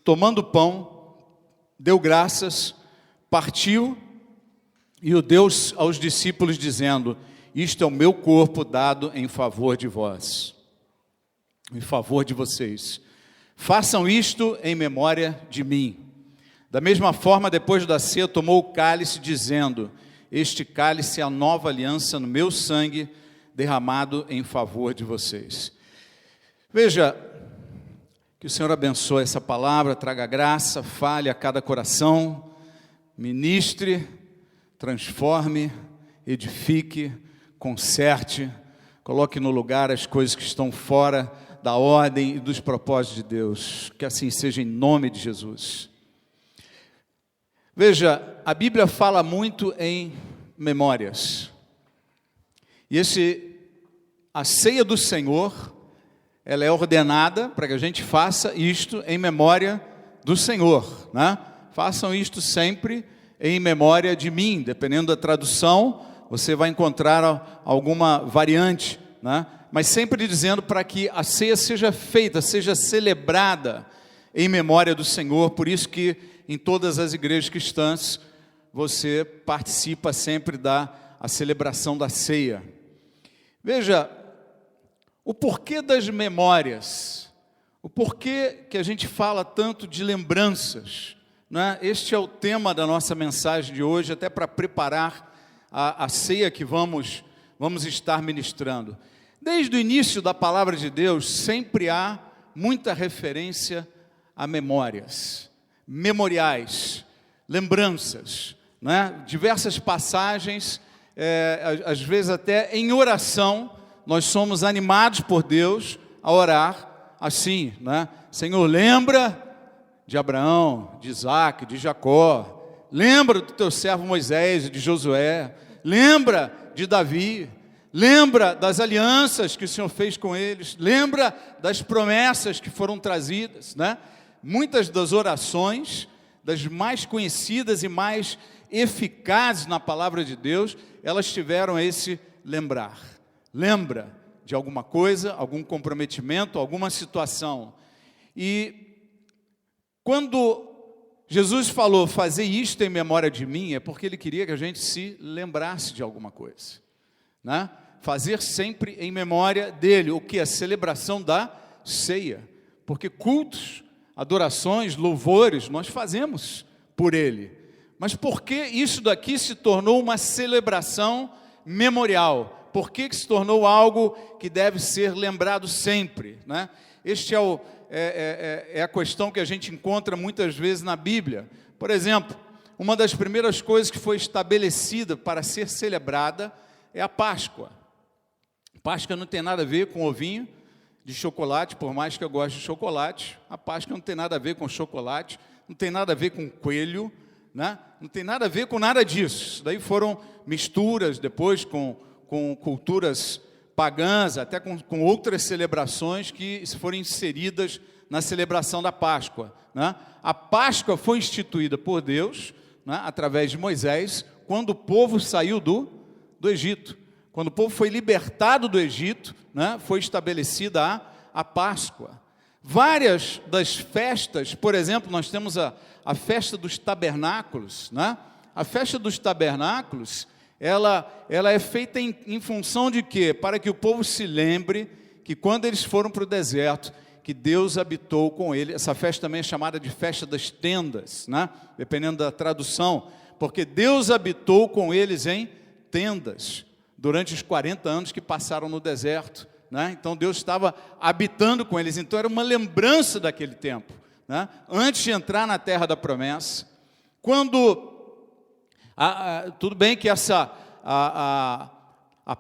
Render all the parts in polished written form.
tomando o pão, deu graças, partiu e o deu aos discípulos, dizendo: isto é o meu corpo dado em favor de vós, em favor de vocês. Façam isto em memória de mim. Da mesma forma, depois da ceia, tomou o cálice, dizendo: este cálice é a nova aliança no meu sangue, derramado em favor de vocês. Veja, que o Senhor abençoe essa palavra, traga graça, fale a cada coração, ministre, transforme, edifique, conserte, coloque no lugar as coisas que estão fora da ordem e dos propósitos de Deus. Que assim seja em nome de Jesus. Veja, a Bíblia fala muito em memórias. E a ceia do Senhor, ela é ordenada para que a gente faça isto em memória do Senhor, né? Façam isto sempre em memória de mim. Dependendo da tradução, você vai encontrar alguma variante, né? Mas sempre dizendo para que a ceia seja feita, seja celebrada em memória do Senhor. Por isso que em todas as igrejas cristãs você participa sempre da celebração da ceia. Veja, o porquê das memórias, o porquê que a gente fala tanto de lembranças, né? Este é o tema da nossa mensagem de hoje, até para preparar a ceia que vamos estar ministrando. Desde o início da palavra de Deus, sempre há muita referência a memórias, memoriais, lembranças, né? Diversas passagens, às vezes até em oração, nós somos animados por Deus a orar assim, né? Senhor, lembra de Abraão, de Isaac, de Jacó, lembra do teu servo Moisés, de Josué, lembra de Davi, lembra das alianças que o Senhor fez com eles, lembra das promessas que foram trazidas, né? Muitas das orações, das mais conhecidas e mais eficazes na palavra de Deus, elas tiveram esse lembrar. Lembra de alguma coisa, algum comprometimento, alguma situação. E quando Jesus falou, fazer isto em memória de mim, é porque Ele queria que a gente se lembrasse de alguma coisa, né? Fazer sempre em memória dEle, o que? A celebração da ceia. Porque cultos, adorações, louvores, nós fazemos por Ele. Mas por que isso daqui se tornou uma celebração memorial? Por que se tornou algo que deve ser lembrado sempre, né? Este é a questão que a gente encontra muitas vezes na Bíblia. Por exemplo, uma das primeiras coisas que foi estabelecida para ser celebrada é a Páscoa. Páscoa não tem nada a ver com ovinho de chocolate, por mais que eu goste de chocolate. A Páscoa não tem nada a ver com chocolate, não tem nada a ver com coelho, né? Não tem nada a ver com nada disso. Isso daí foram misturas depois com culturas pagãs, até com outras celebrações que foram inseridas na celebração da Páscoa, né? A Páscoa foi instituída por Deus, né, através de Moisés, quando o povo saiu do Egito. Quando o povo foi libertado do Egito, né, foi estabelecida a Páscoa. Várias das festas, por exemplo, nós temos a festa dos tabernáculos, né? A festa dos tabernáculos, ela é feita em função de quê? Para que o povo se lembre que quando eles foram para o deserto, que Deus habitou com ele. Essa festa também é chamada de festa das tendas, né? Dependendo da tradução, porque Deus habitou com eles em tendas, durante os 40 anos que passaram no deserto, né? Então Deus estava habitando com eles, então era uma lembrança daquele tempo, né? Antes de entrar na terra da promessa. Quando tudo bem que a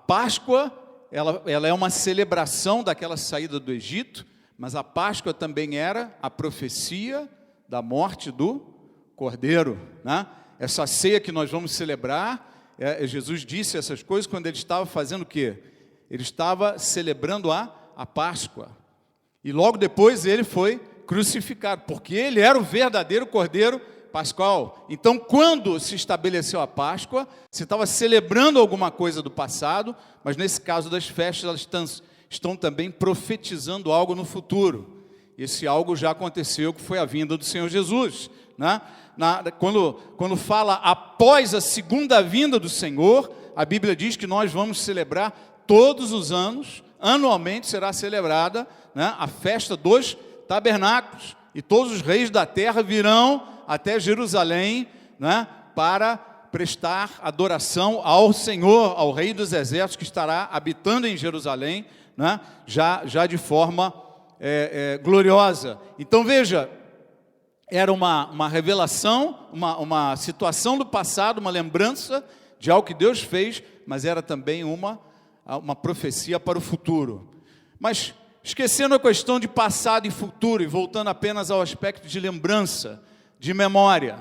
Páscoa, ela é uma celebração daquela saída do Egito, mas a Páscoa também era a profecia da morte do Cordeiro, né? Essa ceia que nós vamos celebrar, Jesus disse essas coisas quando ele estava fazendo o quê? Ele estava celebrando a Páscoa, e logo depois ele foi crucificado, porque ele era o verdadeiro Cordeiro pascual. Então, quando se estabeleceu a Páscoa, se estava celebrando alguma coisa do passado, mas nesse caso das festas, elas estão também profetizando algo no futuro. Esse algo já aconteceu, que foi a vinda do Senhor Jesus, né? Quando fala após a segunda vinda do Senhor, a Bíblia diz que nós vamos celebrar todos os anos, anualmente será celebrada, né, a festa dos tabernáculos, e todos os reis da terra virão até Jerusalém, né, para prestar adoração ao Senhor, ao Rei dos Exércitos, que estará habitando em Jerusalém, né, já de forma gloriosa. Então veja, era uma revelação, uma situação do passado, uma lembrança de algo que Deus fez, mas era também uma profecia para o futuro. Mas, esquecendo a questão de passado e futuro, e voltando apenas ao aspecto de lembrança, de memória,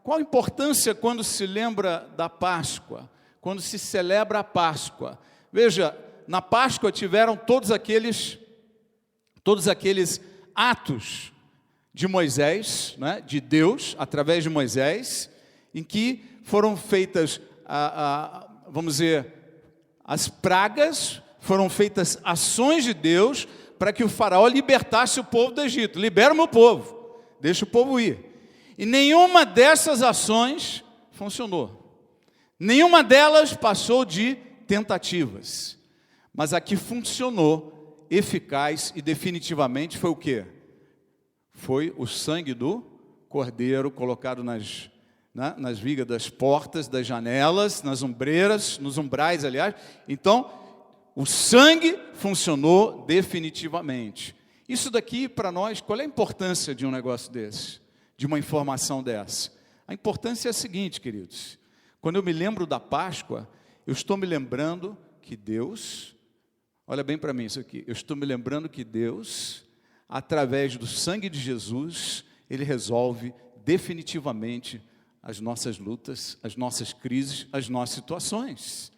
qual a importância quando se lembra da Páscoa, quando se celebra a Páscoa? Veja, na Páscoa tiveram todos aqueles atos de Moisés, né, de Deus, através de Moisés, em que foram feitas, vamos dizer, as pragas, foram feitas ações de Deus para que o faraó libertasse o povo do Egito. Libera o meu povo, deixa o povo ir. E nenhuma dessas ações funcionou. Nenhuma delas passou de tentativas. Mas a que funcionou, eficaz e definitivamente foi o quê? Foi o sangue do cordeiro colocado nas vigas das portas, das janelas, nas ombreiras, nos umbrais, aliás. Então, o sangue funcionou definitivamente. Isso daqui, para nós, qual é a importância de um negócio desse? De uma informação dessa? A importância é a seguinte, queridos. Quando eu me lembro da Páscoa, eu estou me lembrando que Deus, olha bem para mim isso aqui, eu estou me lembrando que Deus, através do sangue de Jesus, Ele resolve definitivamente as nossas lutas, as nossas crises, as nossas situações,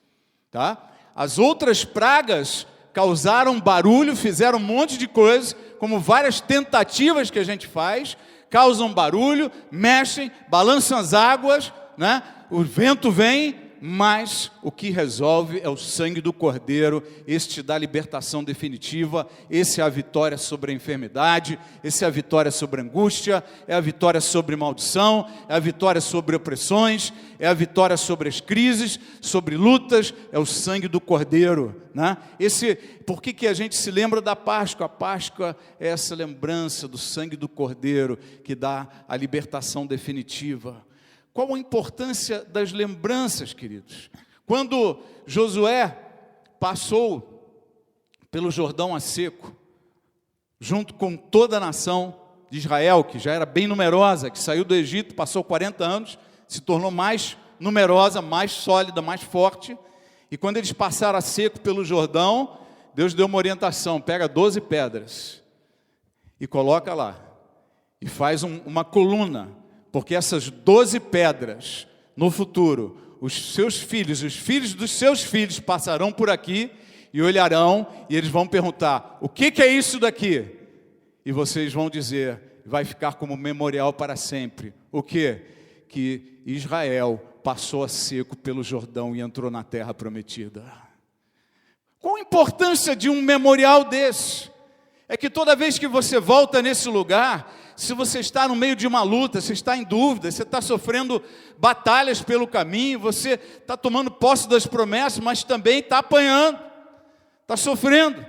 tá? As outras pragas causaram barulho, fizeram um monte de coisas, como várias tentativas que a gente faz, causam barulho, mexem, balançam as águas, né? O vento vem, mas o que resolve é o sangue do Cordeiro. Esse te dá a libertação definitiva, esse é a vitória sobre a enfermidade, esse é a vitória sobre a angústia, é a vitória sobre maldição, é a vitória sobre opressões, é a vitória sobre as crises, sobre lutas, é o sangue do Cordeiro, né? Por que a gente se lembra da Páscoa? A Páscoa é essa lembrança do sangue do Cordeiro que dá a libertação definitiva. Qual a importância das lembranças, queridos? Quando Josué passou pelo Jordão a seco, junto com toda a nação de Israel, que já era bem numerosa, que saiu do Egito, passou 40 anos, se tornou mais numerosa, mais sólida, mais forte, e quando eles passaram a seco pelo Jordão, Deus deu uma orientação: pega 12 pedras e coloca lá, e faz uma coluna, porque essas 12 pedras, no futuro, os seus filhos, os filhos dos seus filhos passarão por aqui e olharão, e eles vão perguntar: o que é isso daqui? E vocês vão dizer, vai ficar como memorial para sempre. O quê? Que Israel passou a seco pelo Jordão e entrou na terra prometida. Qual a importância de um memorial desse? É que toda vez que você volta nesse lugar, se você está no meio de uma luta, você está em dúvida, você está sofrendo batalhas pelo caminho, você está tomando posse das promessas, mas também está apanhando, está sofrendo,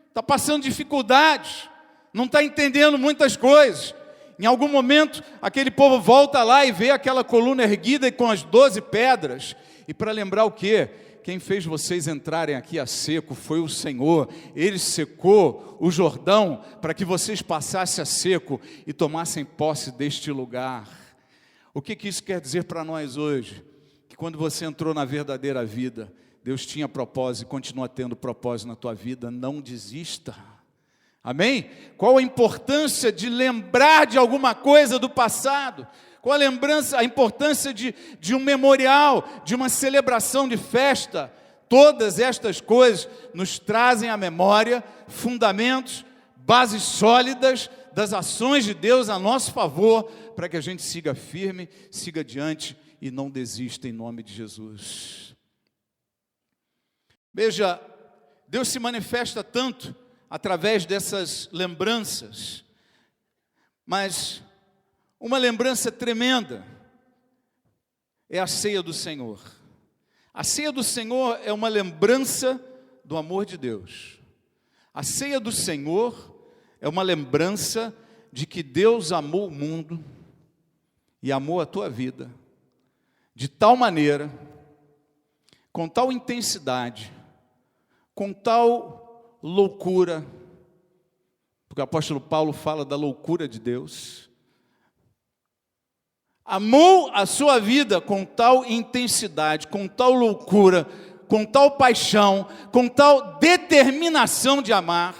está passando dificuldades, não está entendendo muitas coisas. Em algum momento, aquele povo volta lá e vê aquela coluna erguida e com as 12 pedras. E para lembrar o quê? Quem fez vocês entrarem aqui a seco foi o Senhor. Ele secou o Jordão para que vocês passassem a seco e tomassem posse deste lugar. O que isso quer dizer para nós hoje? Que quando você entrou na verdadeira vida, Deus tinha propósito e continua tendo propósito na tua vida. Não desista. Amém? Qual a importância de lembrar de alguma coisa do passado? Qual a importância de um memorial, de uma celebração de festa? Todas estas coisas nos trazem à memória fundamentos, bases sólidas das ações de Deus a nosso favor, para que a gente siga firme, siga adiante e não desista em nome de Jesus. Veja, Deus se manifesta tanto através dessas lembranças, Mas uma lembrança tremenda é a ceia do Senhor. A ceia do Senhor é uma lembrança do amor de Deus. A ceia do Senhor é uma lembrança de que Deus amou o mundo e amou a tua vida de tal maneira, com tal intensidade, com tal loucura, porque o apóstolo Paulo fala da loucura de Deus. Amou a sua vida com tal intensidade, com tal loucura, com tal paixão, com tal determinação de amar,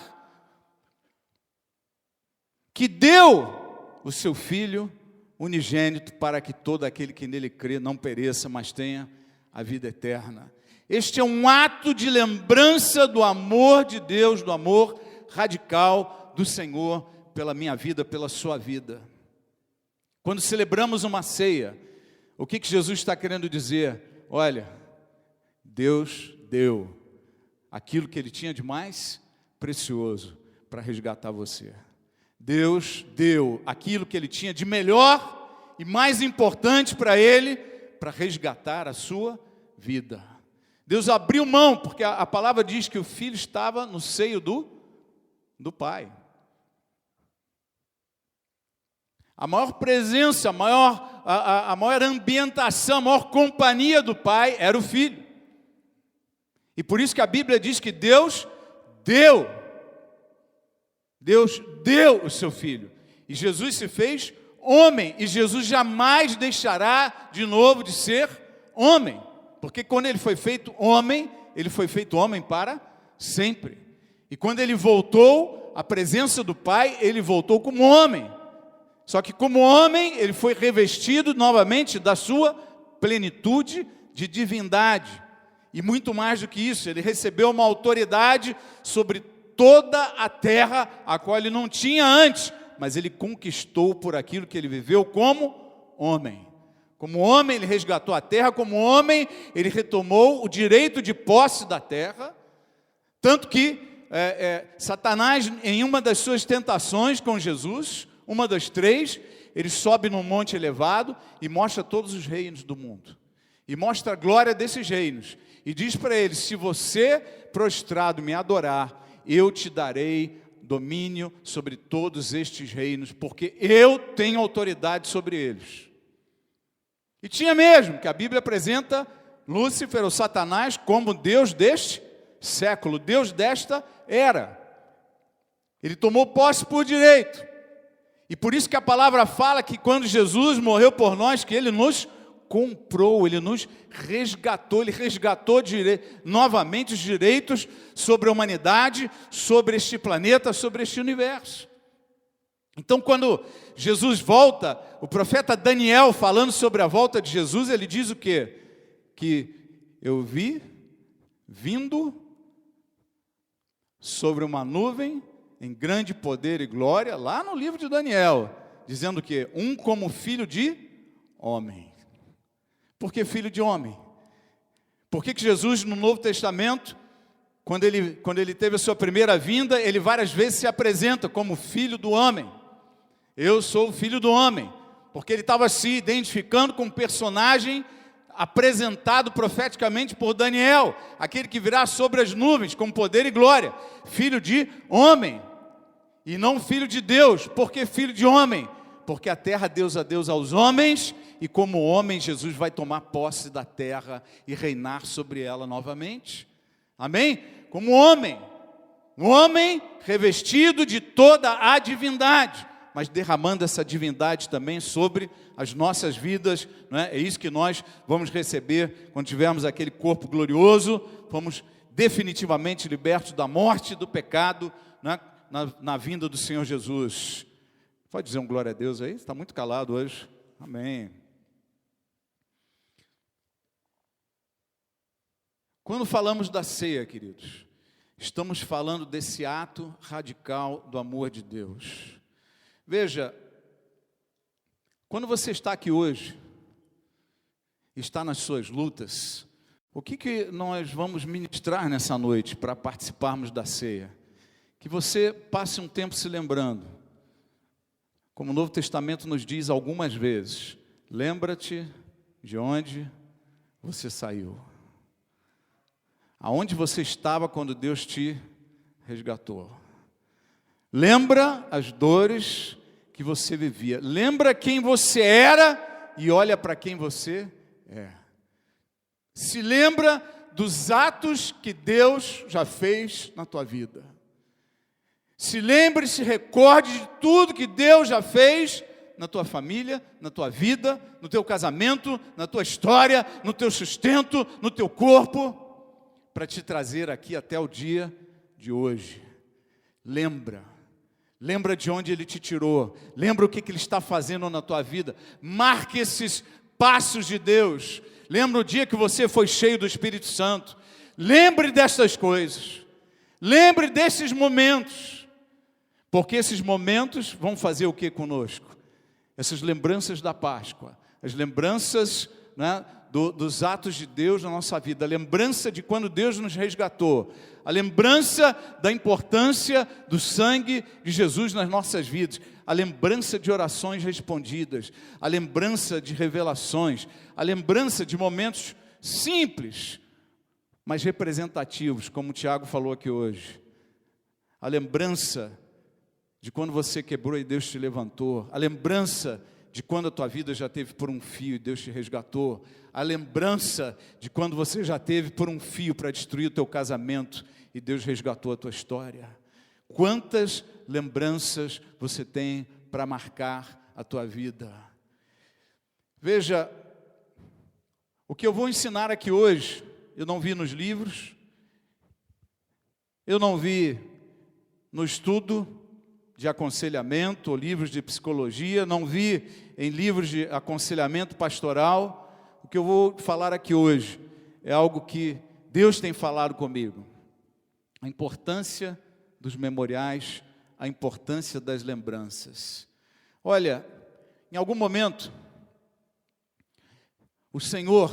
que deu o seu Filho unigênito para que todo aquele que nele crê não pereça, mas tenha a vida eterna. Este é um ato de lembrança do amor de Deus, do amor radical do Senhor pela minha vida, pela sua vida. Quando celebramos uma ceia, o que Jesus está querendo dizer? Olha, Deus deu aquilo que Ele tinha de mais precioso para resgatar você. Deus deu aquilo que Ele tinha de melhor e mais importante para Ele, para resgatar a sua vida. Deus abriu mão, porque a palavra diz que o Filho estava no seio do Pai. A maior presença, a maior ambientação, a maior companhia do Pai era o Filho. E por isso que a Bíblia diz que Deus deu o seu Filho. E Jesus se fez homem. E Jesus jamais deixará de novo de ser homem. Porque quando Ele foi feito homem para sempre. E quando Ele voltou à presença do Pai, Ele voltou como homem. Só que como homem, Ele foi revestido novamente da sua plenitude de divindade. E muito mais do que isso, Ele recebeu uma autoridade sobre toda a terra, a qual Ele não tinha antes, mas Ele conquistou por aquilo que Ele viveu como homem. Como homem, Ele resgatou a terra, como homem, Ele retomou o direito de posse da terra, tanto que Satanás, em uma das suas tentações com Jesus, uma das três, ele sobe num monte elevado e mostra todos os reinos do mundo. E mostra a glória desses reinos. E diz para ele, se você prostrado me adorar, eu te darei domínio sobre todos estes reinos, porque eu tenho autoridade sobre eles. E tinha mesmo, que a Bíblia apresenta Lúcifer, ou Satanás, como Deus deste século, Deus desta era. Ele tomou posse por direito. E por isso que a palavra fala que quando Jesus morreu por nós, que Ele nos comprou, Ele nos resgatou, Ele resgatou novamente os direitos sobre a humanidade, sobre este planeta, sobre este universo. Então quando Jesus volta, o profeta Daniel, falando sobre a volta de Jesus, ele diz o quê? Que eu vi vindo sobre uma nuvem, em grande poder e glória, lá no livro de Daniel, dizendo que como filho de homem. Por que filho de homem? Por que Jesus no Novo Testamento, quando ele teve a sua primeira vinda, ele várias vezes se apresenta como filho do homem? Eu sou o filho do homem, porque ele estava se identificando com um personagem apresentado profeticamente por Daniel, aquele que virá sobre as nuvens com poder e glória, filho de homem, e não filho de Deus. Por que filho de homem? Porque a terra Deus a Deus aos homens, e como homem Jesus vai tomar posse da terra e reinar sobre ela novamente. Amém? Como homem, um homem revestido de toda a divindade, mas derramando essa divindade também sobre as nossas vidas, não é? É isso que nós vamos receber quando tivermos aquele corpo glorioso, fomos definitivamente libertos da morte e do pecado, não é? Na vinda do Senhor Jesus. Pode dizer um glória a Deus aí? Você está muito calado hoje. Amém. Quando falamos da ceia, queridos, estamos falando desse ato radical do amor de Deus. Veja, quando você está aqui hoje, está nas suas lutas, o que nós vamos ministrar nessa noite para participarmos da ceia? Que você passe um tempo se lembrando Como o Novo Testamento nos diz algumas vezes, lembra-te de onde você saiu. Aonde você estava quando Deus te resgatou. Lembra as dores que você vivia. Lembra quem você era e olha para quem você é. Se lembra dos atos que Deus já fez na tua vida. Se lembre, se recorde de tudo que Deus já fez na tua família, na tua vida, no teu casamento, na tua história, no teu sustento, no teu corpo, para te trazer aqui até o dia de hoje. Lembra de onde Ele te tirou, lembra o que Ele está fazendo na tua vida, marque esses passos de Deus, lembra o dia que você foi cheio do Espírito Santo, lembre dessas coisas, lembre desses momentos, porque esses momentos vão fazer o que conosco? Essas lembranças da Páscoa, as lembranças, né, dos atos de Deus na nossa vida, a lembrança de quando Deus nos resgatou, a lembrança da importância do sangue de Jesus nas nossas vidas, a lembrança de orações respondidas, a lembrança de revelações, a lembrança de momentos simples, mas representativos, como o Tiago falou aqui hoje, a lembrança de quando você quebrou e Deus te levantou, a lembrança de quando a tua vida já teve por um fio e Deus te resgatou, a lembrança de quando você já teve por um fio para destruir o teu casamento e Deus resgatou a tua história. Quantas lembranças você tem para marcar a tua vida? Veja, o que eu vou ensinar aqui hoje, eu não vi nos livros, eu não vi no estudo de aconselhamento, ou livros de psicologia, não vi em livros de aconselhamento pastoral. O que eu vou falar aqui hoje é algo que Deus tem falado comigo. A importância dos memoriais, a importância das lembranças. Olha, em algum momento, o Senhor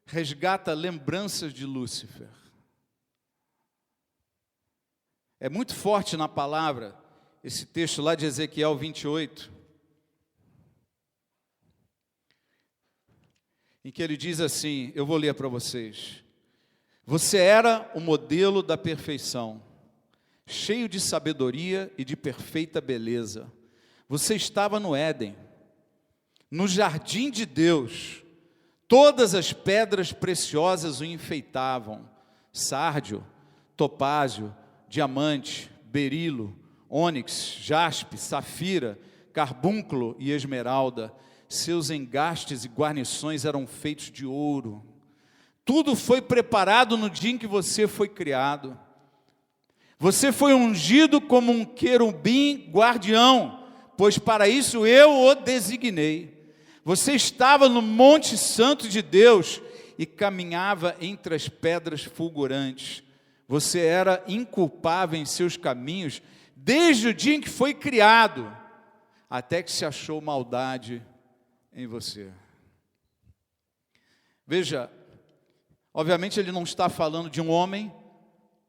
resgata lembranças de Lúcifer. É muito forte na palavra, esse texto lá de Ezequiel 28, em que ele diz assim, eu vou ler para vocês. Você era o modelo da perfeição, cheio de sabedoria e de perfeita beleza. Você estava no Éden, no jardim de Deus. Todas as pedras preciosas o enfeitavam, sárdio, topázio, diamante, berilo, ônix, jaspe, safira, carbúnculo e esmeralda. Seus engastes e guarnições eram feitos de ouro. Tudo foi preparado no dia em que você foi criado. Você foi ungido como um querubim guardião, pois para isso eu o designei. Você estava no Monte Santo de Deus e caminhava entre as pedras fulgurantes. Você era inculpável em seus caminhos desde o dia em que foi criado, até que se achou maldade em você. Veja, obviamente ele não está falando de um homem,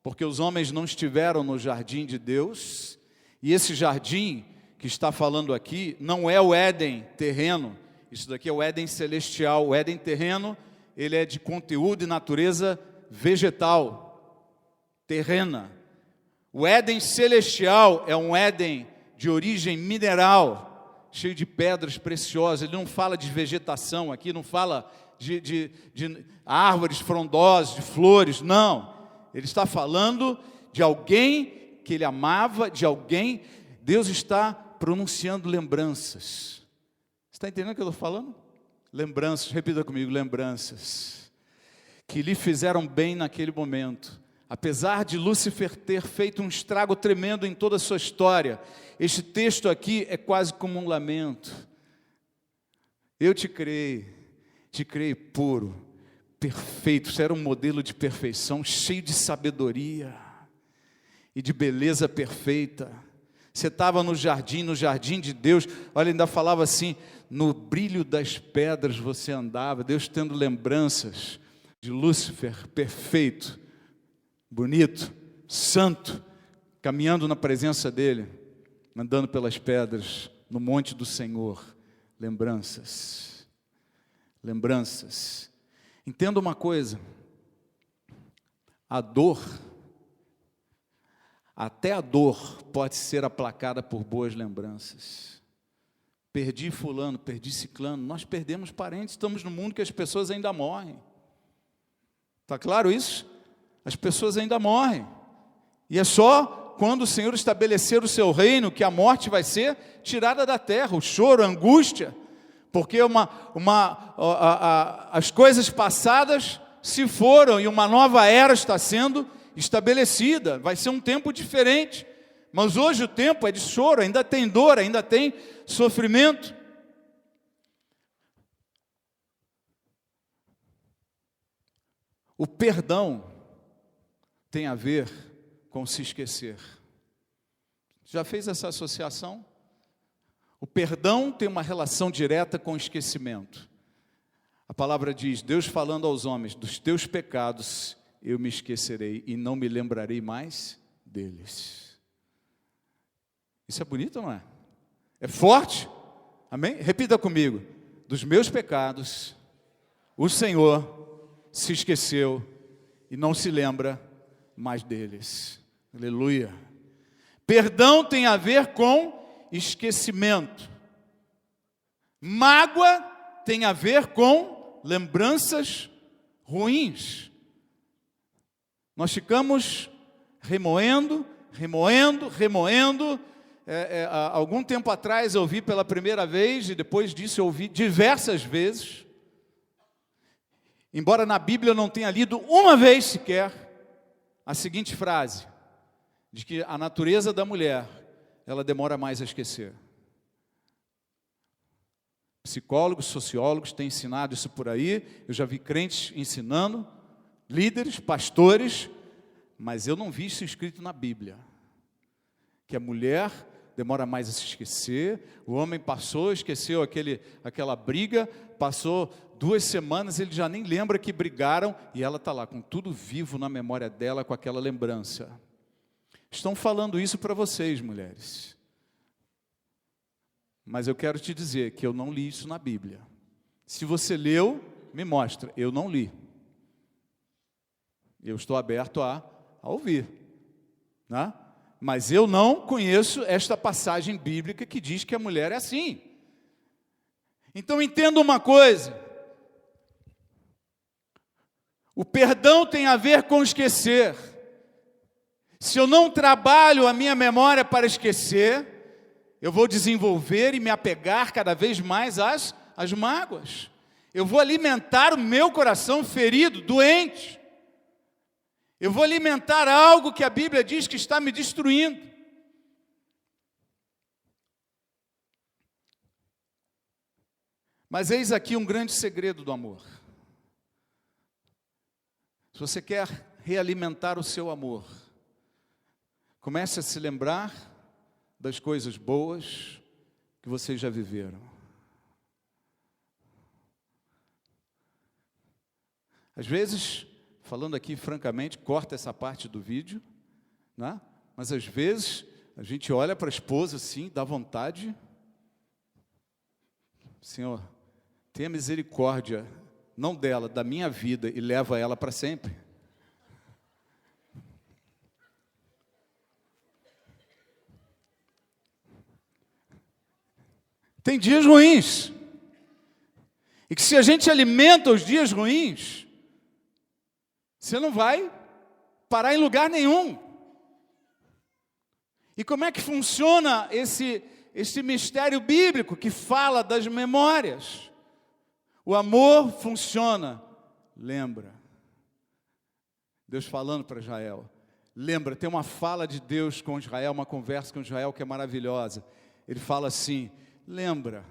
porque os homens não estiveram no jardim de Deus, e esse jardim que está falando aqui não é o Éden terreno, isso daqui é o Éden celestial. O Éden terreno, ele é de conteúdo e natureza vegetal, terrena. O Éden celestial é um Éden de origem mineral, cheio de pedras preciosas. Ele não fala de vegetação aqui, não fala de árvores frondosas, de flores, não. Ele está falando de alguém que ele amava, de alguém. Deus está pronunciando lembranças. Você está entendendo o que eu estou falando? Lembranças, repita comigo, lembranças que lhe fizeram bem naquele momento. Apesar de Lúcifer ter feito um estrago tremendo em toda a sua história, este texto aqui é quase como um lamento. Eu te criei puro, perfeito. Você era um modelo de perfeição, cheio de sabedoria e de beleza perfeita. Você estava no jardim de Deus. Olha, ainda falava assim, no brilho das pedras você andava. Deus tendo lembranças de Lúcifer perfeito, bonito, santo, caminhando na presença dele, andando pelas pedras. no monte do Senhor, lembranças. Lembranças. Entenda uma coisa, a dor, até a dor pode ser aplacada por boas lembranças. Perdi fulano, perdi ciclano, nós perdemos parentes, estamos num mundo que as pessoas ainda morrem. Está claro isso? As pessoas ainda morrem. E é só quando o Senhor estabelecer o seu reino que a morte vai ser tirada da terra, o choro, a angústia, porque as coisas passadas se foram e uma nova era está sendo estabelecida. Vai ser um tempo diferente. Mas hoje o tempo é de choro, ainda tem dor, ainda tem sofrimento. O perdão tem a ver com se esquecer. Já fez essa associação? O perdão tem uma relação direta com o esquecimento. A palavra diz, Deus falando aos homens, dos teus pecados eu me esquecerei e não me lembrarei mais deles. Isso é bonito, não é? É forte? Amém? Repita comigo. Dos meus pecados, o Senhor se esqueceu e não se lembra mais deles. Aleluia. Perdão tem a ver com esquecimento. Mágoa tem a ver com lembranças ruins. Nós ficamos remoendo. Há algum tempo atrás eu ouvi pela primeira vez, e depois disso eu ouvi diversas vezes, embora na Bíblia eu não tenha lido uma vez sequer, a seguinte frase, de que a natureza da mulher, ela demora mais a esquecer. Psicólogos, sociólogos têm ensinado isso por aí, eu já vi crentes ensinando, líderes, pastores, mas eu não vi isso escrito na Bíblia. Que a mulher demora mais a se esquecer, o homem esqueceu aquela briga, passou 2 semanas, ele já nem lembra que brigaram, e ela está lá com tudo vivo na memória dela, com aquela lembrança. Estão falando isso para vocês, mulheres. Mas eu quero te dizer que eu não li isso na Bíblia. Se você leu, me mostra. Eu não li. Eu estou aberto a ouvir, né? Mas eu não conheço esta passagem bíblica que diz que a mulher é assim. Então entenda uma coisa. O perdão tem a ver com esquecer. Se eu não trabalho a minha memória para esquecer, eu vou desenvolver e me apegar cada vez mais às mágoas. Eu vou alimentar o meu coração ferido, doente. Eu vou alimentar algo que a Bíblia diz que está me destruindo. Mas eis aqui um grande segredo do amor. Se você quer realimentar o seu amor, comece a se lembrar das coisas boas que vocês já viveram. Às vezes, falando aqui francamente, corta essa parte do vídeo, né? Mas às vezes a gente olha para a esposa assim, dá vontade. Senhor, tenha misericórdia, não dela, da minha vida, e leva ela para sempre. Tem dias ruins, e que se a gente alimenta os dias ruins, você não vai parar em lugar nenhum. E como é que funciona esse mistério bíblico que fala das memórias? O amor funciona. Lembra. Deus falando para Israel. Lembra, tem uma fala de Deus com Israel, uma conversa com Israel que é maravilhosa. Ele fala assim, lembra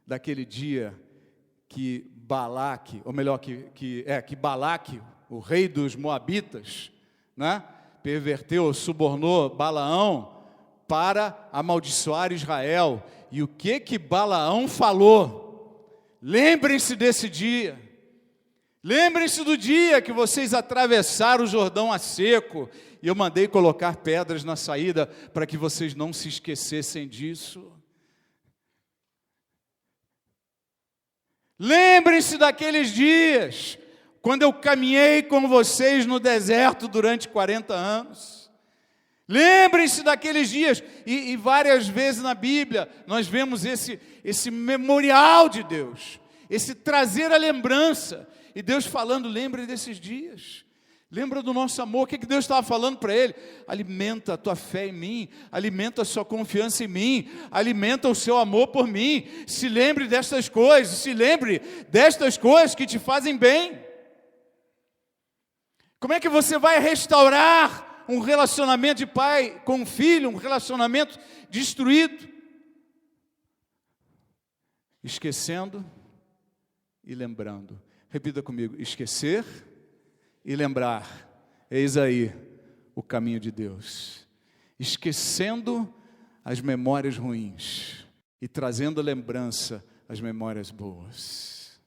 daquele dia que Balaque, ou melhor, que Balaque, o rei dos Moabitas, né, perverteu, subornou Balaão para amaldiçoar Israel. E o que Balaão falou? Lembrem-se desse dia. Lembrem-se do dia que vocês atravessaram o Jordão a seco E eu mandei colocar pedras na saída para que vocês não se esquecessem disso. Lembrem-se daqueles dias, quando eu caminhei com vocês no deserto durante 40 anos. Lembrem-se daqueles dias, e várias vezes na Bíblia nós vemos esse memorial de Deus, esse trazer a lembrança, e Deus falando, lembre desses dias, lembra do nosso amor. O que Deus estava falando para ele? Alimenta a tua fé em mim, alimenta a sua confiança em mim, alimenta o seu amor por mim, se lembre destas coisas, se lembre destas coisas que te fazem bem. Como é que você vai restaurar um relacionamento de pai com filho, um relacionamento destruído? Esquecendo e lembrando. Repita comigo: esquecer e lembrar. Eis aí o caminho de Deus. Esquecendo as memórias ruins e trazendo a lembrança às memórias boas.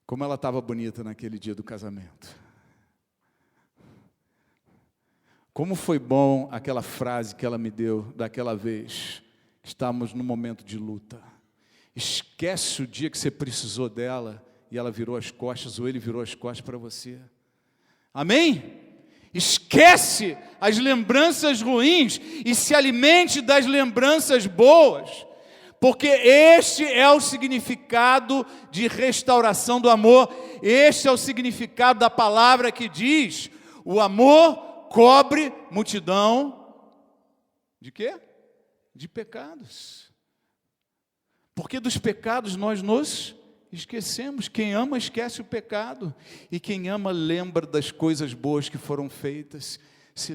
Como ela estava bonita naquele dia do casamento. Como foi bom aquela frase que ela me deu daquela vez, que estávamos num momento de luta. Esquece o dia que você precisou dela e ela virou as costas, ou ele virou as costas para você. Amém? Esquece as lembranças ruins e se alimente das lembranças boas, porque este é o significado de restauração do amor. Este é o significado da palavra que diz: o amor cobre multidão de quê? De pecados. Porque dos pecados nós nos esquecemos. Quem ama esquece o pecado, e quem ama lembra das coisas boas que foram feitas. Se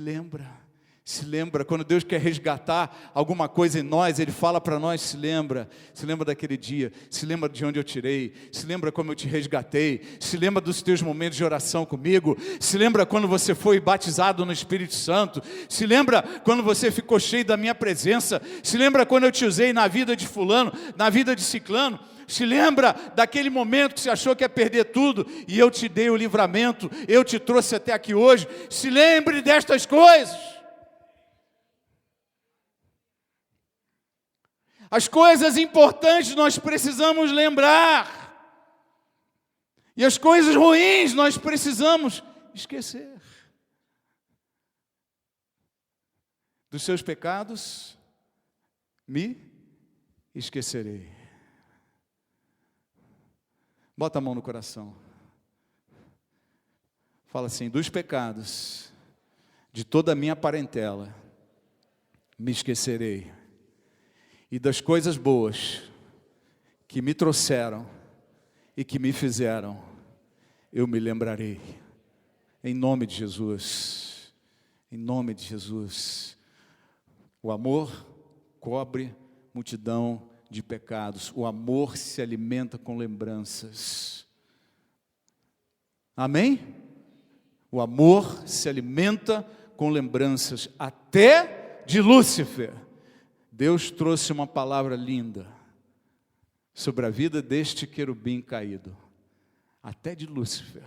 lembra quando Deus quer resgatar alguma coisa em nós, Ele fala para nós: se lembra daquele dia, se lembra de onde eu tirei, se lembra como eu te resgatei, se lembra dos teus momentos de oração comigo, se lembra quando você foi batizado no Espírito Santo, se lembra quando você ficou cheio da minha presença, se lembra quando eu te usei na vida de fulano, na vida de ciclano, se lembra daquele momento que você achou que ia perder tudo, e eu te dei o livramento, eu te trouxe até aqui hoje. Se lembre destas coisas. As coisas importantes nós precisamos lembrar, e as coisas ruins nós precisamos esquecer. Dos seus pecados me esquecerei. Bota a mão no coração. Fala assim: dos pecados de toda a minha parentela me esquecerei, e das coisas boas que me trouxeram e que me fizeram, eu me lembrarei. Em nome de Jesus. Em nome de Jesus. O amor cobre multidão de pecados. O amor se alimenta com lembranças. Amém? O amor se alimenta com lembranças, até de Lúcifer. Deus trouxe uma palavra linda sobre a vida deste querubim caído, até de Lúcifer.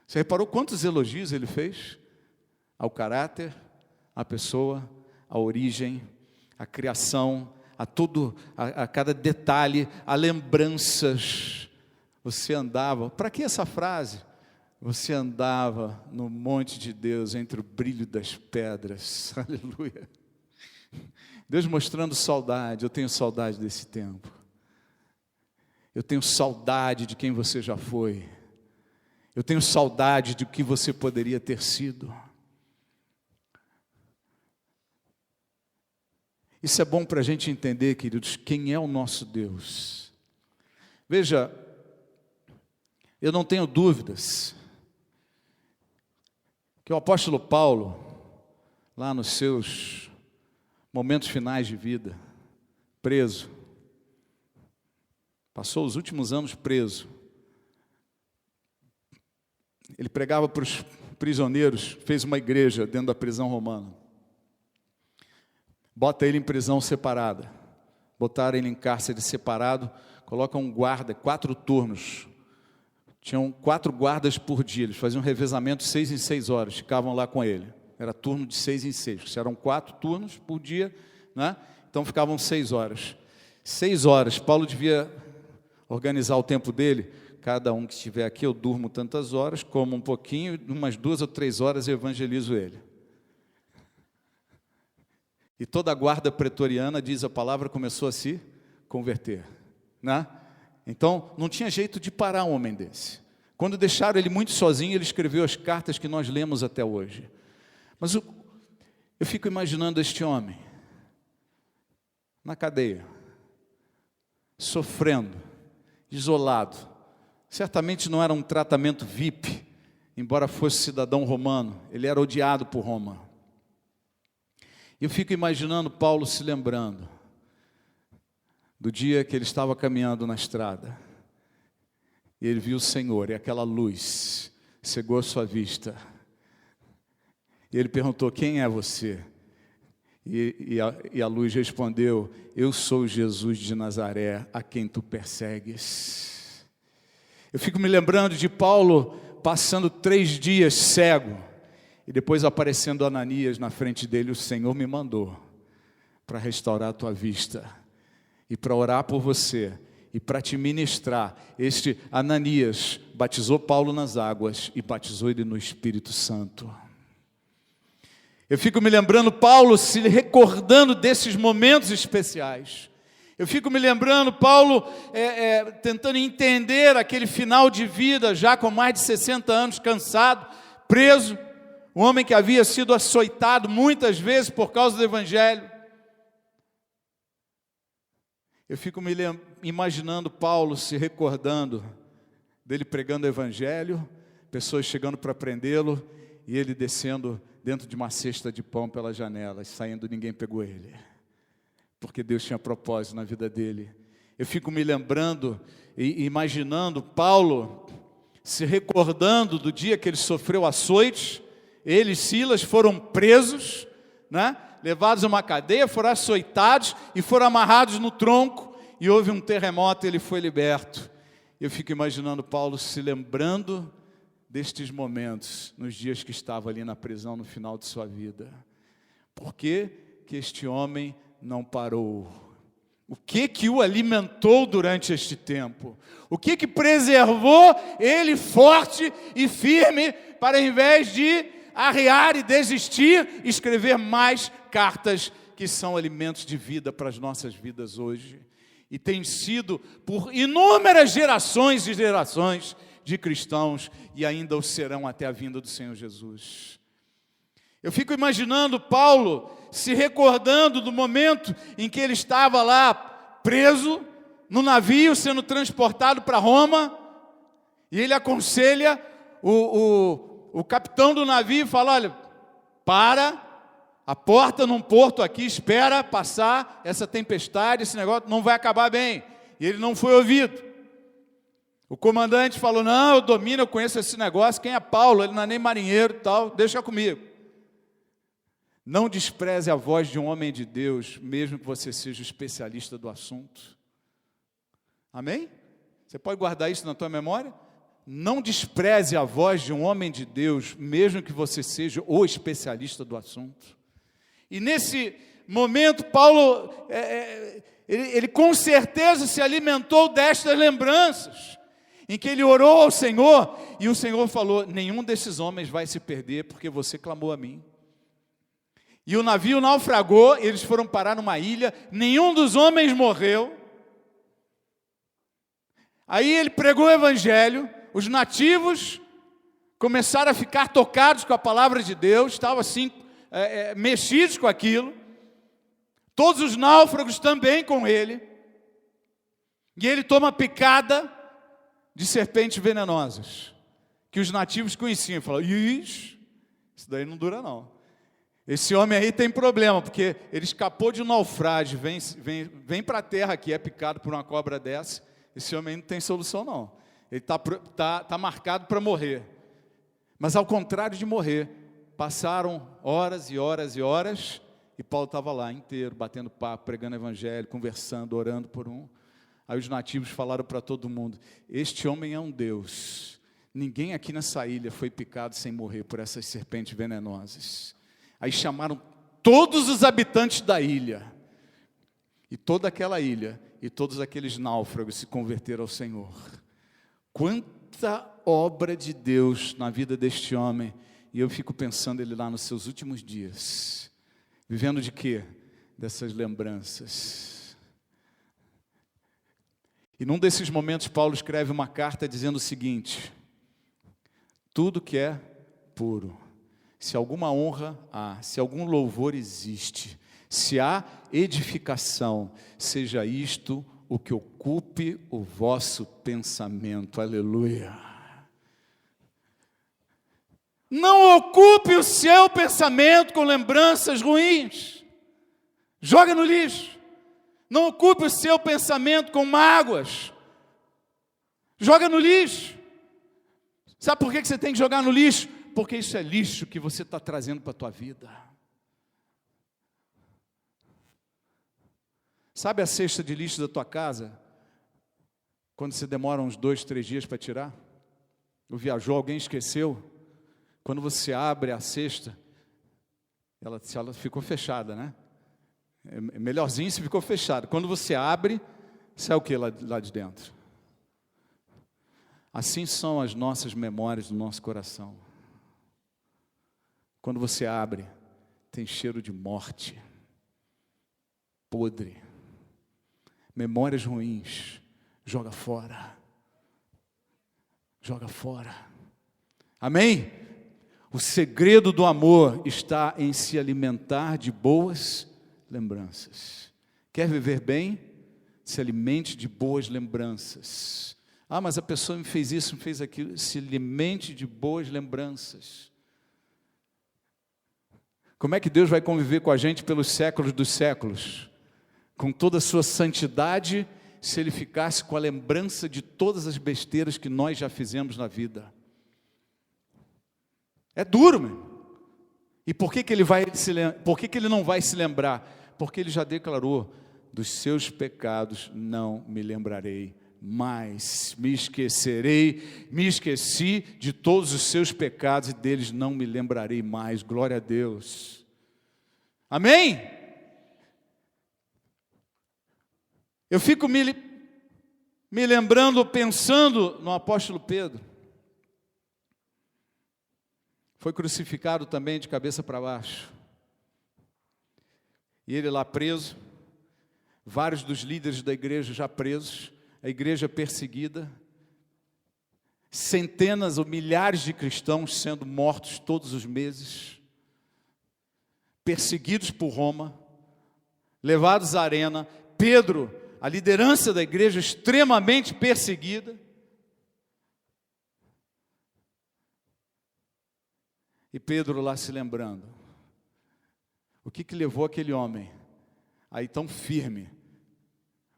Você reparou quantos elogios ele fez? Ao caráter, à pessoa, à origem, à criação, a tudo, a cada detalhe, a lembranças. Você andava, para que essa frase? Você andava no monte de Deus, entre o brilho das pedras. Aleluia. Deus mostrando saudade. Eu tenho saudade desse tempo. Eu tenho saudade de quem você já foi. Eu tenho saudade de que você poderia ter sido. Isso é bom para a gente entender, queridos, quem é o nosso Deus. Veja, eu não tenho dúvidas que o apóstolo Paulo, lá nos seus momentos finais de vida, preso, passou os últimos anos preso. Ele pregava para os prisioneiros, fez uma igreja dentro da prisão romana. Bota ele em prisão separada, botaram ele em cárcere separado, coloca um guarda, 4 turnos, Tinham 4 guardas por dia, eles faziam um revezamento 6 em 6 horas, ficavam lá com ele. Era turno de 6 em 6, eram 4 turnos por dia, né? Então ficavam 6 horas. 6 horas, Paulo devia organizar o tempo dele. Cada um que estiver aqui, eu durmo tantas horas, como um pouquinho, umas 2 ou 3 horas eu evangelizo ele. E toda a guarda pretoriana, diz a palavra, começou a se converter, né? Então, não tinha jeito de parar um homem desse. Quando deixaram ele muito sozinho, ele escreveu as cartas que nós lemos até hoje. Mas eu fico imaginando este homem, na cadeia, sofrendo, isolado. Certamente não era um tratamento VIP, embora fosse cidadão romano, ele era odiado por Roma. Eu fico imaginando Paulo se lembrando do dia que ele estava caminhando na estrada, e ele viu o Senhor, e aquela luz cegou a sua vista, e ele perguntou: quem é você? E a luz respondeu: eu sou Jesus de Nazaré, a quem tu persegues. Eu fico me lembrando de Paulo passando 3 dias cego, e depois aparecendo Ananias na frente dele: o Senhor me mandou para restaurar a tua vista, e para orar por você, e para te ministrar. Este Ananias batizou Paulo nas águas, e batizou ele no Espírito Santo. Eu fico me lembrando Paulo se recordando desses momentos especiais. Eu fico me lembrando Paulo tentando entender aquele final de vida, já com mais de 60 anos, cansado, preso, um homem que havia sido açoitado muitas vezes por causa do Evangelho. Eu fico me imaginando Paulo se recordando dele pregando o Evangelho, pessoas chegando para prendê-lo, e ele descendo dentro de uma cesta de pão pela janela, e saindo, ninguém pegou ele, porque Deus tinha propósito na vida dele. Eu fico me lembrando e imaginando Paulo se recordando do dia que ele sofreu açoites. Ele e Silas foram presos, né? Levados a uma cadeia, foram açoitados e foram amarrados no tronco, e houve um terremoto e ele foi liberto. Eu fico imaginando Paulo se lembrando destes momentos, nos dias que estava ali na prisão, no final de sua vida. Por que que este homem não parou? O que o alimentou durante este tempo? O que preservou ele forte e firme, para, ao invés de arriar e desistir, escrever mais cartas que são alimentos de vida para as nossas vidas hoje? E tem sido por inúmeras gerações e gerações de cristãos, e ainda o serão até a vinda do Senhor Jesus. Eu fico imaginando Paulo se recordando do momento em que ele estava lá preso, no navio, sendo transportado para Roma, e ele aconselha o capitão do navio e fala: olha, para, aporta num porto aqui, espera passar essa tempestade, esse negócio não vai acabar bem. E ele não foi ouvido. O comandante falou: não, eu domino, eu conheço esse negócio, quem é Paulo? Ele não é nem marinheiro e tal, deixa comigo. Não despreze a voz de um homem de Deus, mesmo que você seja especialista do assunto. Amém? Você pode guardar isso na tua memória? Não despreze a voz de um homem de Deus, mesmo que você seja o especialista do assunto. E nesse momento, Paulo, ele com certeza se alimentou destas lembranças, em que ele orou ao Senhor, e o Senhor falou: nenhum desses homens vai se perder, porque você clamou a mim. E o navio naufragou, eles foram parar numa ilha, nenhum dos homens morreu. Aí ele pregou o Evangelho, os nativos começaram a ficar tocados com a palavra de Deus, estavam assim, mexidos com aquilo. Todos os náufragos também com ele. E ele toma picada de serpentes venenosas, que os nativos conheciam, e falaram: isso daí não dura não. Esse homem aí tem problema, porque ele escapou de um naufrágio, vem para a terra aqui, é picado por uma cobra dessa. Esse homem não tem solução não, ele tá marcado para morrer. Mas ao contrário de morrer, passaram horas e horas e horas, e Paulo estava lá inteiro, batendo papo, pregando o Evangelho, conversando, orando por um. Aí os nativos falaram para todo mundo: este homem é um Deus, Ninguém aqui nessa ilha foi picado sem morrer por essas serpentes venenosas. Aí chamaram todos os habitantes da ilha. E toda aquela ilha e todos aqueles náufragos se converteram ao Senhor. Quanta obra de Deus na vida deste homem. E eu fico pensando ele lá nos seus últimos dias. Vivendo de quê? Dessas lembranças. E num desses momentos Paulo escreve uma carta dizendo o seguinte: tudo que é puro, se alguma honra há, se algum louvor existe, se há edificação, seja isto o que ocupe o vosso pensamento. Aleluia. Não ocupe o seu pensamento com lembranças ruins. Joga no lixo. Não ocupe o seu pensamento com mágoas. Joga no lixo. Sabe por que você tem que jogar no lixo? Porque isso é lixo que você está trazendo para a tua vida. Sabe a cesta de lixo da tua casa? Quando você demora uns 2, 3 dias para tirar? Ou viajou, alguém esqueceu? Quando você abre a cesta, ela ficou fechada, né? É melhorzinho se ficou fechada. Quando você abre, sai o que lá de dentro? Assim são as nossas memórias do nosso coração. Quando você abre, tem cheiro de morte, podre, memórias ruins. Joga fora. Joga fora. Amém? O segredo do amor está em se alimentar de boas lembranças. Quer viver bem? Se alimente de boas lembranças. Ah, mas a pessoa me fez isso, me fez aquilo. Se alimente de boas lembranças. Como é que Deus vai conviver com a gente pelos séculos dos séculos? Com toda a sua santidade, se Ele ficasse com a lembrança de todas as besteiras que nós já fizemos na vida. É duro, meu. E por que Ele não vai se lembrar? Porque Ele já declarou: dos seus pecados não me lembrarei mais. Me esqueci de todos os seus pecados e deles não me lembrarei mais. Glória a Deus. Amém? Eu fico me lembrando, pensando no apóstolo Pedro. Foi crucificado também de cabeça para baixo. E ele lá preso, vários dos líderes da igreja já presos, a igreja perseguida, centenas ou milhares de cristãos sendo mortos todos os meses, perseguidos por Roma, levados à arena. Pedro, a liderança da igreja, extremamente perseguida. E Pedro lá se lembrando, o que levou aquele homem aí tão firme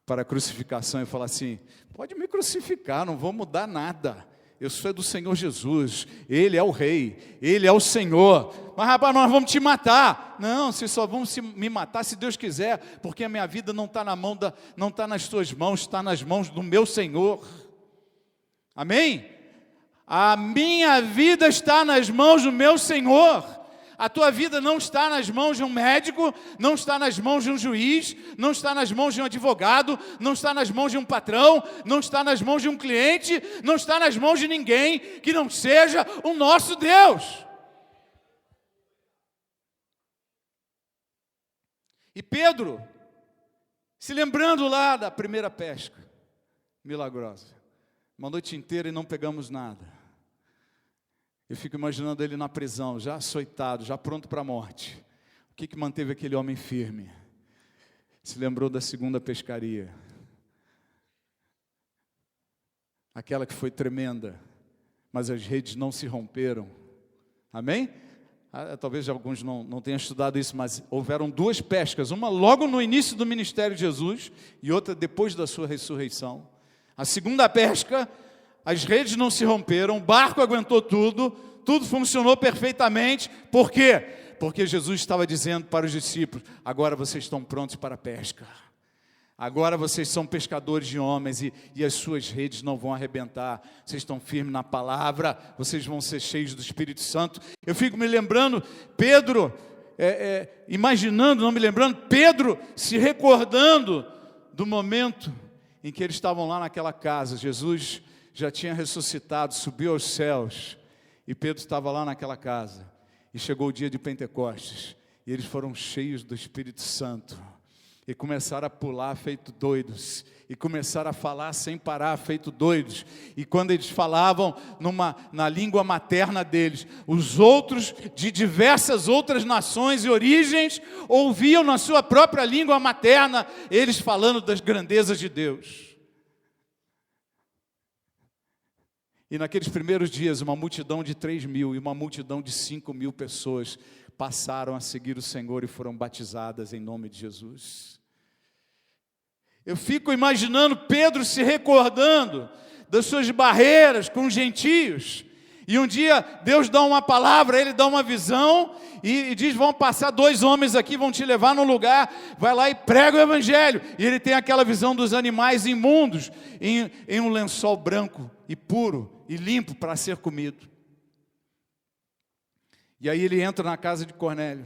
para a crucificação e falar assim: pode me crucificar, não vou mudar nada, eu sou do Senhor Jesus, Ele é o Rei, Ele é o Senhor. Mas rapaz, nós vamos te matar. Não, vocês só vão me matar se Deus quiser, porque a minha vida não está não está nas tuas mãos, está nas mãos do meu Senhor. Amém? A minha vida está nas mãos do meu Senhor. A tua vida não está nas mãos de um médico, não está nas mãos de um juiz, não está nas mãos de um advogado, não está nas mãos de um patrão, não está nas mãos de um cliente, não está nas mãos de ninguém que não seja o nosso Deus. E Pedro, se lembrando lá da primeira pesca milagrosa, uma noite inteira e não pegamos nada. Eu fico imaginando ele na prisão, já açoitado, já pronto para a morte. O que manteve aquele homem firme? Se lembrou da segunda pescaria. Aquela que foi tremenda, mas as redes não se romperam. Amém? Talvez alguns não tenham estudado isso, mas houveram 2 pescas, uma logo no início do ministério de Jesus e outra depois da sua ressurreição. A segunda pesca, as redes não se romperam, o barco aguentou tudo funcionou perfeitamente. Por quê? Porque Jesus estava dizendo para os discípulos: agora vocês estão prontos para a pesca. Agora vocês são pescadores de homens e as suas redes não vão arrebentar. Vocês estão firmes na palavra, vocês vão ser cheios do Espírito Santo. Eu fico me lembrando, Pedro, imaginando, não me lembrando, Pedro se recordando do momento em que eles estavam lá naquela casa. Jesus já tinha ressuscitado, subiu aos céus, e Pedro estava lá naquela casa. E chegou o dia de Pentecostes, e eles foram cheios do Espírito Santo. E começaram a pular feito doidos, e começaram a falar sem parar feito doidos, e quando eles falavam na língua materna deles, os outros de diversas outras nações e origens, ouviam na sua própria língua materna, eles falando das grandezas de Deus. E naqueles primeiros dias, uma multidão de 3.000 e uma multidão de 5.000 pessoas passaram a seguir o Senhor e foram batizadas em nome de Jesus. Eu fico imaginando Pedro se recordando das suas barreiras com os gentios. E um dia Deus dá uma palavra, Ele dá uma visão e diz: vão passar 2 homens aqui, vão te levar num lugar, vai lá e prega o Evangelho. E ele tem aquela visão dos animais imundos em um lençol branco e puro e limpo para ser comido. E aí ele entra na casa de Cornélio,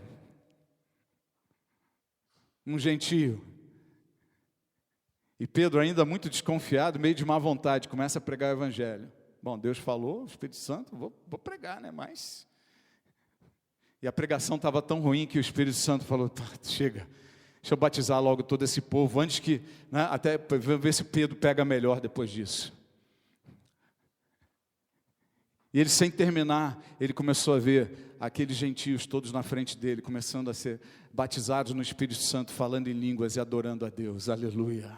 um gentio. E Pedro, ainda muito desconfiado, meio de má vontade, começa a pregar o Evangelho. Bom, Deus falou, o Espírito Santo, vou pregar, né? Mas... E a pregação estava tão ruim que o Espírito Santo falou: chega, deixa eu batizar logo todo esse povo, antes que, né, até ver se Pedro pega melhor depois disso. E ele, sem terminar, ele começou a ver aqueles gentios todos na frente dele, começando a ser batizados no Espírito Santo, falando em línguas e adorando a Deus. Aleluia.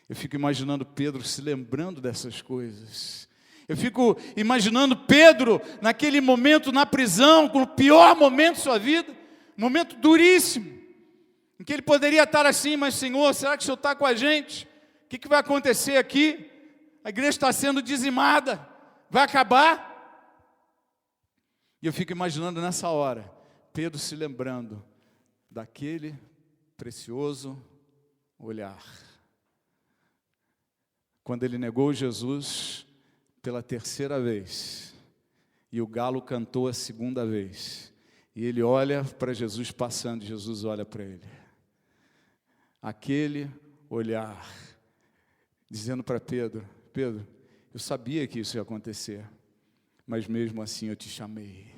Eu fico imaginando Pedro se lembrando dessas coisas. Eu fico imaginando Pedro naquele momento na prisão, com o pior momento de sua vida, um momento duríssimo, em que ele poderia estar assim: mas Senhor, será que o Senhor está com a gente? O que vai acontecer aqui? A igreja está sendo dizimada, vai acabar? E eu fico imaginando nessa hora, Pedro se lembrando daquele precioso olhar. Quando ele negou Jesus pela 3ª vez, e o galo cantou a 2ª vez, e ele olha para Jesus passando, e Jesus olha para ele. Aquele olhar, dizendo para Pedro: Pedro, eu sabia que isso ia acontecer, mas mesmo assim eu te chamei,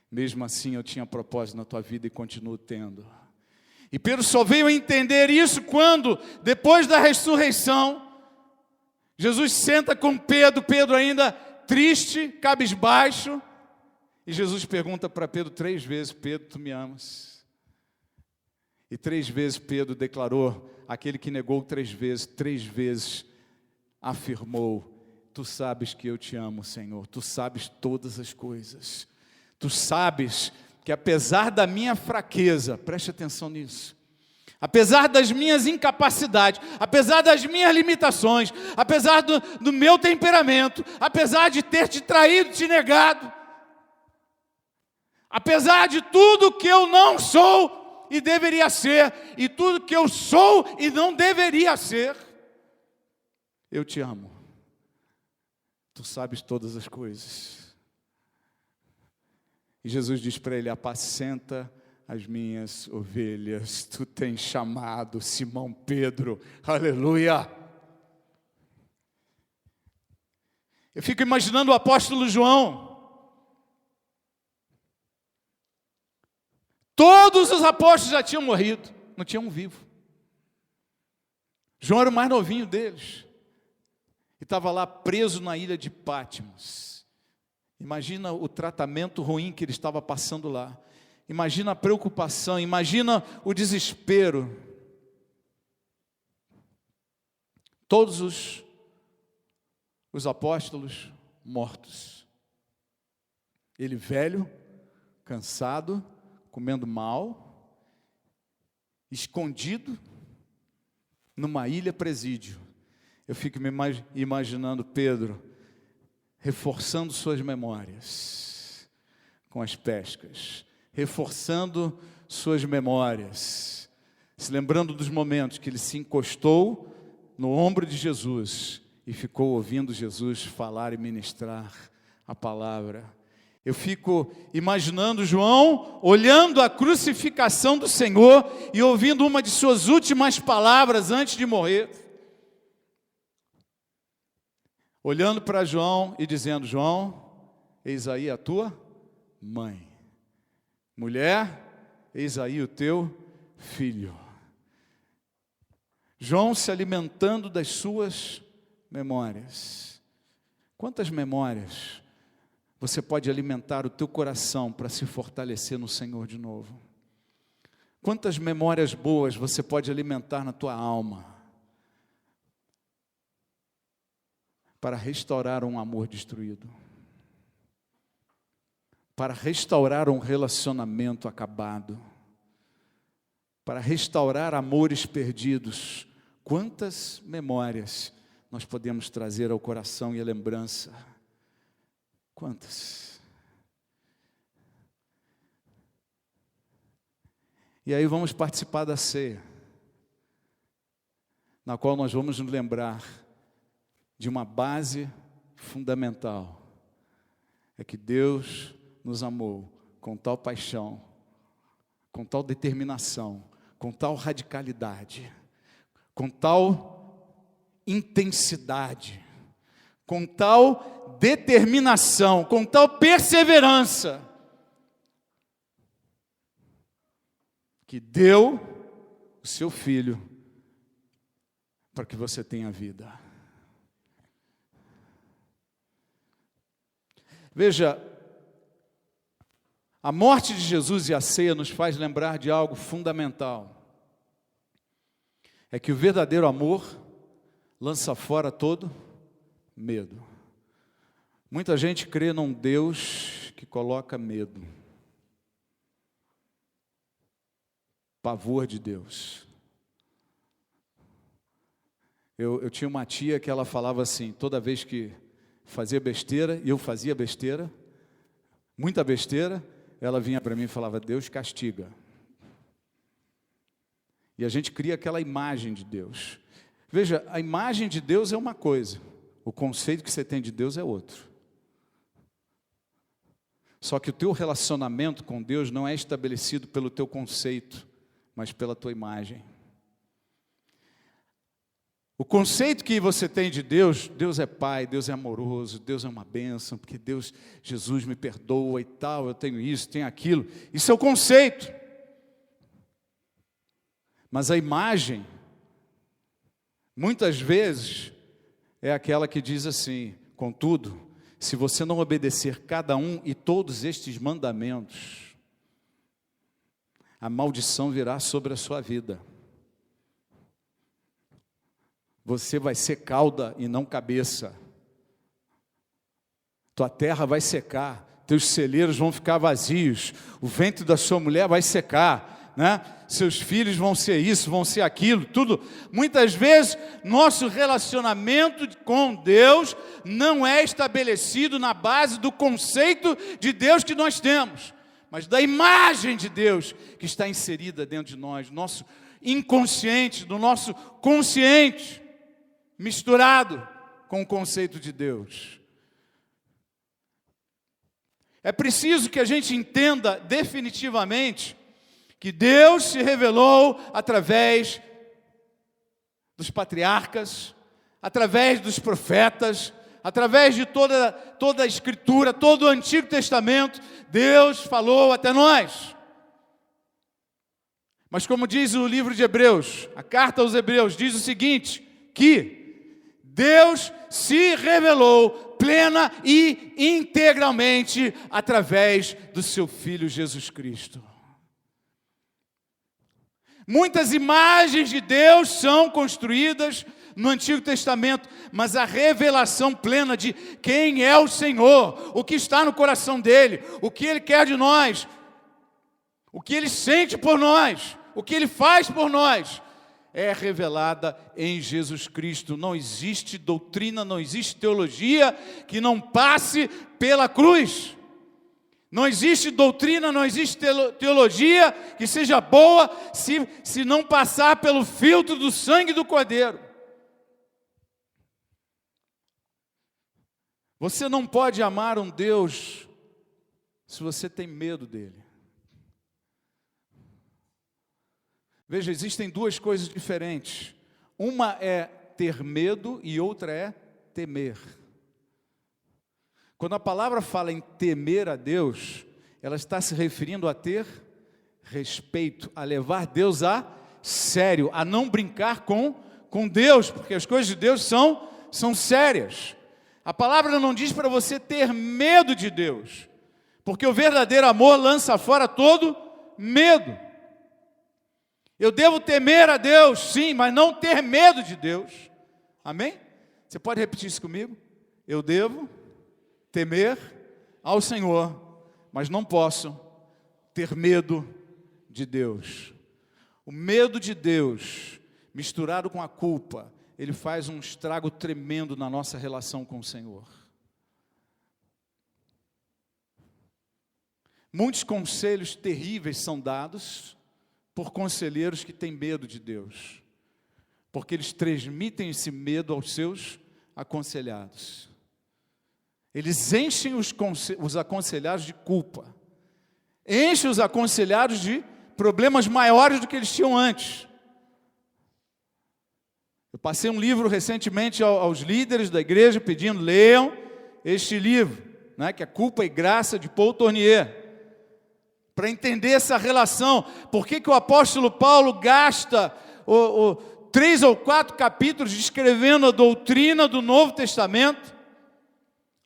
mesmo assim eu tinha propósito na tua vida e continuo tendo. E Pedro só veio a entender isso quando, depois da ressurreição, Jesus senta com Pedro, Pedro ainda triste, cabisbaixo, e Jesus pergunta para Pedro 3 vezes: Pedro, tu me amas? E 3 vezes Pedro declarou, aquele que negou 3 vezes afirmou: tu sabes que eu te amo, Senhor, tu sabes todas as coisas, tu sabes que apesar da minha fraqueza, preste atenção nisso, apesar das minhas incapacidades, apesar das minhas limitações, apesar do meu temperamento, apesar de ter te traído, te negado, apesar de tudo que eu não sou e deveria ser, e tudo que eu sou e não deveria ser, eu te amo. Tu sabes todas as coisas. E Jesus diz para ele: apacenta as minhas ovelhas. Tu tens chamado Simão Pedro. Aleluia. Eu fico imaginando o apóstolo João. Todos os apóstolos já tinham morrido, não tinha um vivo. João era o mais novinho deles, e estava lá preso na ilha de Patmos. Imagina o tratamento ruim que ele estava passando lá. Imagina a preocupação, imagina o desespero. Todos os apóstolos mortos. Ele velho, cansado, comendo mal, escondido numa ilha presídio. Eu fico me imaginando Pedro reforçando suas memórias com as pescas, reforçando suas memórias, se lembrando dos momentos que ele se encostou no ombro de Jesus e ficou ouvindo Jesus falar e ministrar a palavra. Eu fico imaginando João olhando a crucificação do Senhor e ouvindo uma de suas últimas palavras antes de morrer. Olhando para João e dizendo: João, eis aí a tua mãe. Mulher, eis aí o teu filho. João se alimentando das suas memórias. Quantas memórias você pode alimentar o teu coração para se fortalecer no Senhor de novo? Quantas memórias boas você pode alimentar na tua alma para restaurar um amor destruído, para restaurar um relacionamento acabado, para restaurar amores perdidos? Quantas memórias nós podemos trazer ao coração e à lembrança? Quantas? E aí vamos participar da ceia, na qual nós vamos nos lembrar de uma base fundamental. É que Deus nos amou com tal paixão, com tal determinação, com tal radicalidade, com tal intensidade, com tal determinação, com tal perseverança, que deu o seu Filho para que você tenha vida. Veja, a morte de Jesus e a ceia nos faz lembrar de algo fundamental. É que o verdadeiro amor lança fora todo medo. Muita gente crê num Deus que coloca medo, pavor de Deus. Eu tinha uma tia que ela falava assim, toda vez que fazia besteira, e eu fazia besteira, muita besteira, ela vinha para mim e falava: Deus castiga. E a gente cria aquela imagem de Deus. Veja, a imagem de Deus é uma coisa, o conceito que você tem de Deus é outro. Só que o teu relacionamento com Deus não é estabelecido pelo teu conceito, mas pela tua imagem. O conceito que você tem de Deus, Deus é Pai, Deus é amoroso, Deus é uma bênção, porque Deus, Jesus me perdoa e tal, eu tenho isso, tenho aquilo. Isso é o conceito. Mas a imagem, muitas vezes, é aquela que diz assim: contudo, se você não obedecer cada um e todos estes mandamentos, a maldição virá sobre a sua vida. Você vai ser cauda e não cabeça. Tua terra vai secar, teus celeiros vão ficar vazios, o ventre da sua mulher vai secar, né? Seus filhos vão ser isso, vão ser aquilo, tudo. Muitas vezes, nosso relacionamento com Deus não é estabelecido na base do conceito de Deus que nós temos, mas da imagem de Deus que está inserida dentro de nós, nosso inconsciente, do nosso consciente, misturado com o conceito de Deus. É preciso que a gente entenda definitivamente que Deus se revelou através dos patriarcas, através dos profetas, através de toda a Escritura, todo o Antigo Testamento. Deus falou até nós. Mas como diz o livro de Hebreus, a carta aos Hebreus diz o seguinte, que Deus se revelou plena e integralmente através do seu Filho Jesus Cristo. Muitas imagens de Deus são construídas no Antigo Testamento, mas a revelação plena de quem é o Senhor, o que está no coração dele, o que ele quer de nós, o que ele sente por nós, o que ele faz por nós, é revelada em Jesus Cristo. Não existe doutrina, não existe teologia que não passe pela cruz. Não existe doutrina, não existe teologia que seja boa se não passar pelo filtro do sangue do Cordeiro. Você não pode amar um Deus se você tem medo dele. Veja, existem duas coisas diferentes. Uma é ter medo e outra é temer. Quando a palavra fala em temer a Deus, ela está se referindo a ter respeito, a levar Deus a sério, a não brincar com Deus, porque as coisas de Deus são sérias. A palavra não diz para você ter medo de Deus, porque o verdadeiro amor lança fora todo medo. Eu devo temer a Deus, sim, mas não ter medo de Deus. Amém? Você pode repetir isso comigo? Eu devo temer ao Senhor, mas não posso ter medo de Deus. O medo de Deus, misturado com a culpa, ele faz um estrago tremendo na nossa relação com o Senhor. Muitos conselhos terríveis são dados por conselheiros que têm medo de Deus, porque eles transmitem esse medo aos seus aconselhados. Eles enchem os aconselhados de culpa, enchem os aconselhados de problemas maiores do que eles tinham antes. Eu passei um livro recentemente aos líderes da igreja, pedindo, leiam este livro, né, que é Culpa e Graça, de Paul Tournier, para entender essa relação. Por que o apóstolo Paulo gasta 3 ou 4 capítulos descrevendo a doutrina do Novo Testamento,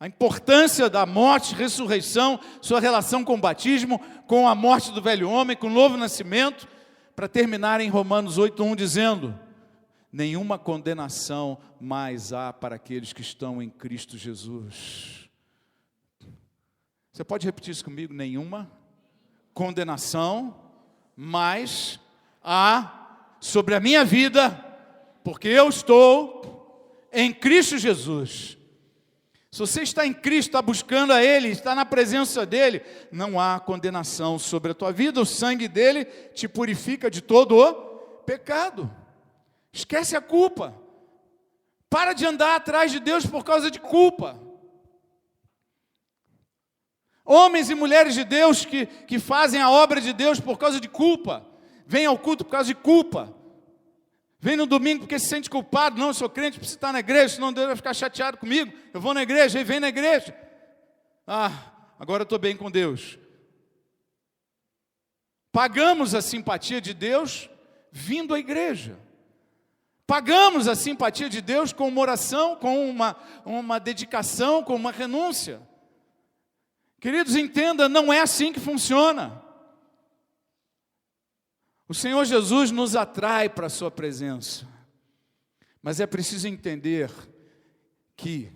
a importância da morte, ressurreição, sua relação com o batismo, com a morte do velho homem, com o novo nascimento, para terminar em Romanos 8:1 dizendo: nenhuma condenação mais há para aqueles que estão em Cristo Jesus. Você pode repetir isso comigo? Nenhuma condenação mais há sobre a minha vida, porque eu estou em Cristo Jesus. Se você está em Cristo, está buscando a Ele, está na presença dEle, não há condenação sobre a tua vida, o sangue dEle te purifica de todo o pecado. Esquece a culpa. Para de andar atrás de Deus por causa de culpa. Homens e mulheres de Deus que fazem a obra de Deus por causa de culpa. Vêm ao culto por causa de culpa. Vem no domingo porque se sente culpado. Não, eu sou crente, preciso estar na igreja, senão Deus vai ficar chateado comigo. Eu vou na igreja, aí vem na igreja. Agora eu estou bem com Deus. Pagamos a simpatia de Deus vindo à igreja. Pagamos a simpatia de Deus com uma oração, com uma dedicação, com uma renúncia. Queridos, entenda, não é assim que funciona. O Senhor Jesus nos atrai para a sua presença, mas é preciso entender que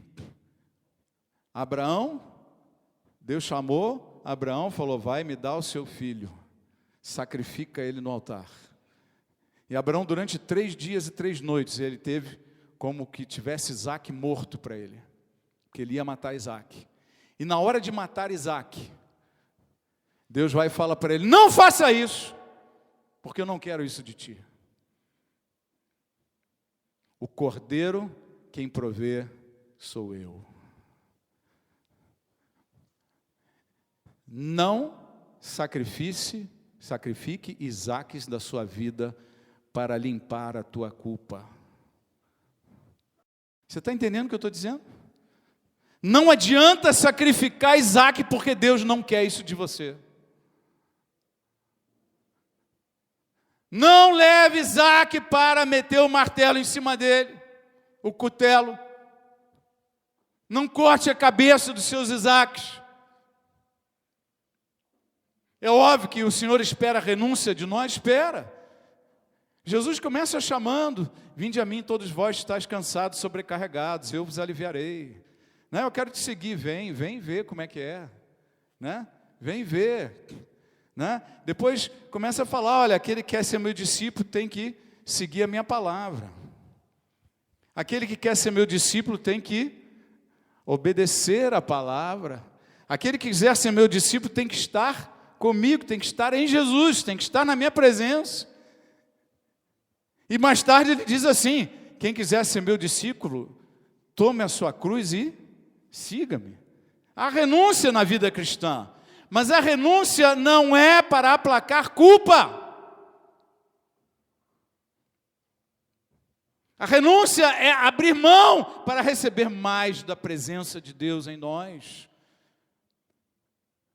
Deus chamou Abraão, falou, vai me dar o seu filho, sacrifica ele no altar. E Abraão, durante 3 dias e 3 noites, ele teve como que tivesse Isaque morto para ele, porque ele ia matar Isaque. E na hora de matar Isaque, Deus vai e fala para ele, não faça isso, porque eu não quero isso de ti. O cordeiro, quem provê, sou eu. Não sacrifique Isaques da sua vida para limpar a tua culpa. Você está entendendo o que eu estou dizendo? Não adianta sacrificar Isaque porque Deus não quer isso de você. Não leve Isaque para meter o martelo em cima dele, o cutelo. Não corte a cabeça dos seus Isaques. É óbvio que o Senhor espera a renúncia de nós, espera. Jesus começa chamando, vinde a mim todos vós que estáis cansados, sobrecarregados, eu vos aliviarei. Né? Eu quero te seguir, vem ver como é que é. Né? Vem ver. Né? Depois começa a falar, olha, aquele que quer ser meu discípulo tem que seguir a minha palavra. Aquele que quer ser meu discípulo tem que obedecer a palavra. Aquele que quiser ser meu discípulo tem que estar comigo, tem que estar em Jesus, tem que estar na minha presença. E mais tarde ele diz assim: quem quiser ser meu discípulo, tome a sua cruz e siga-me. Há renúncia na vida cristã, mas a renúncia não é para aplacar culpa. A renúncia é abrir mão para receber mais da presença de Deus em nós.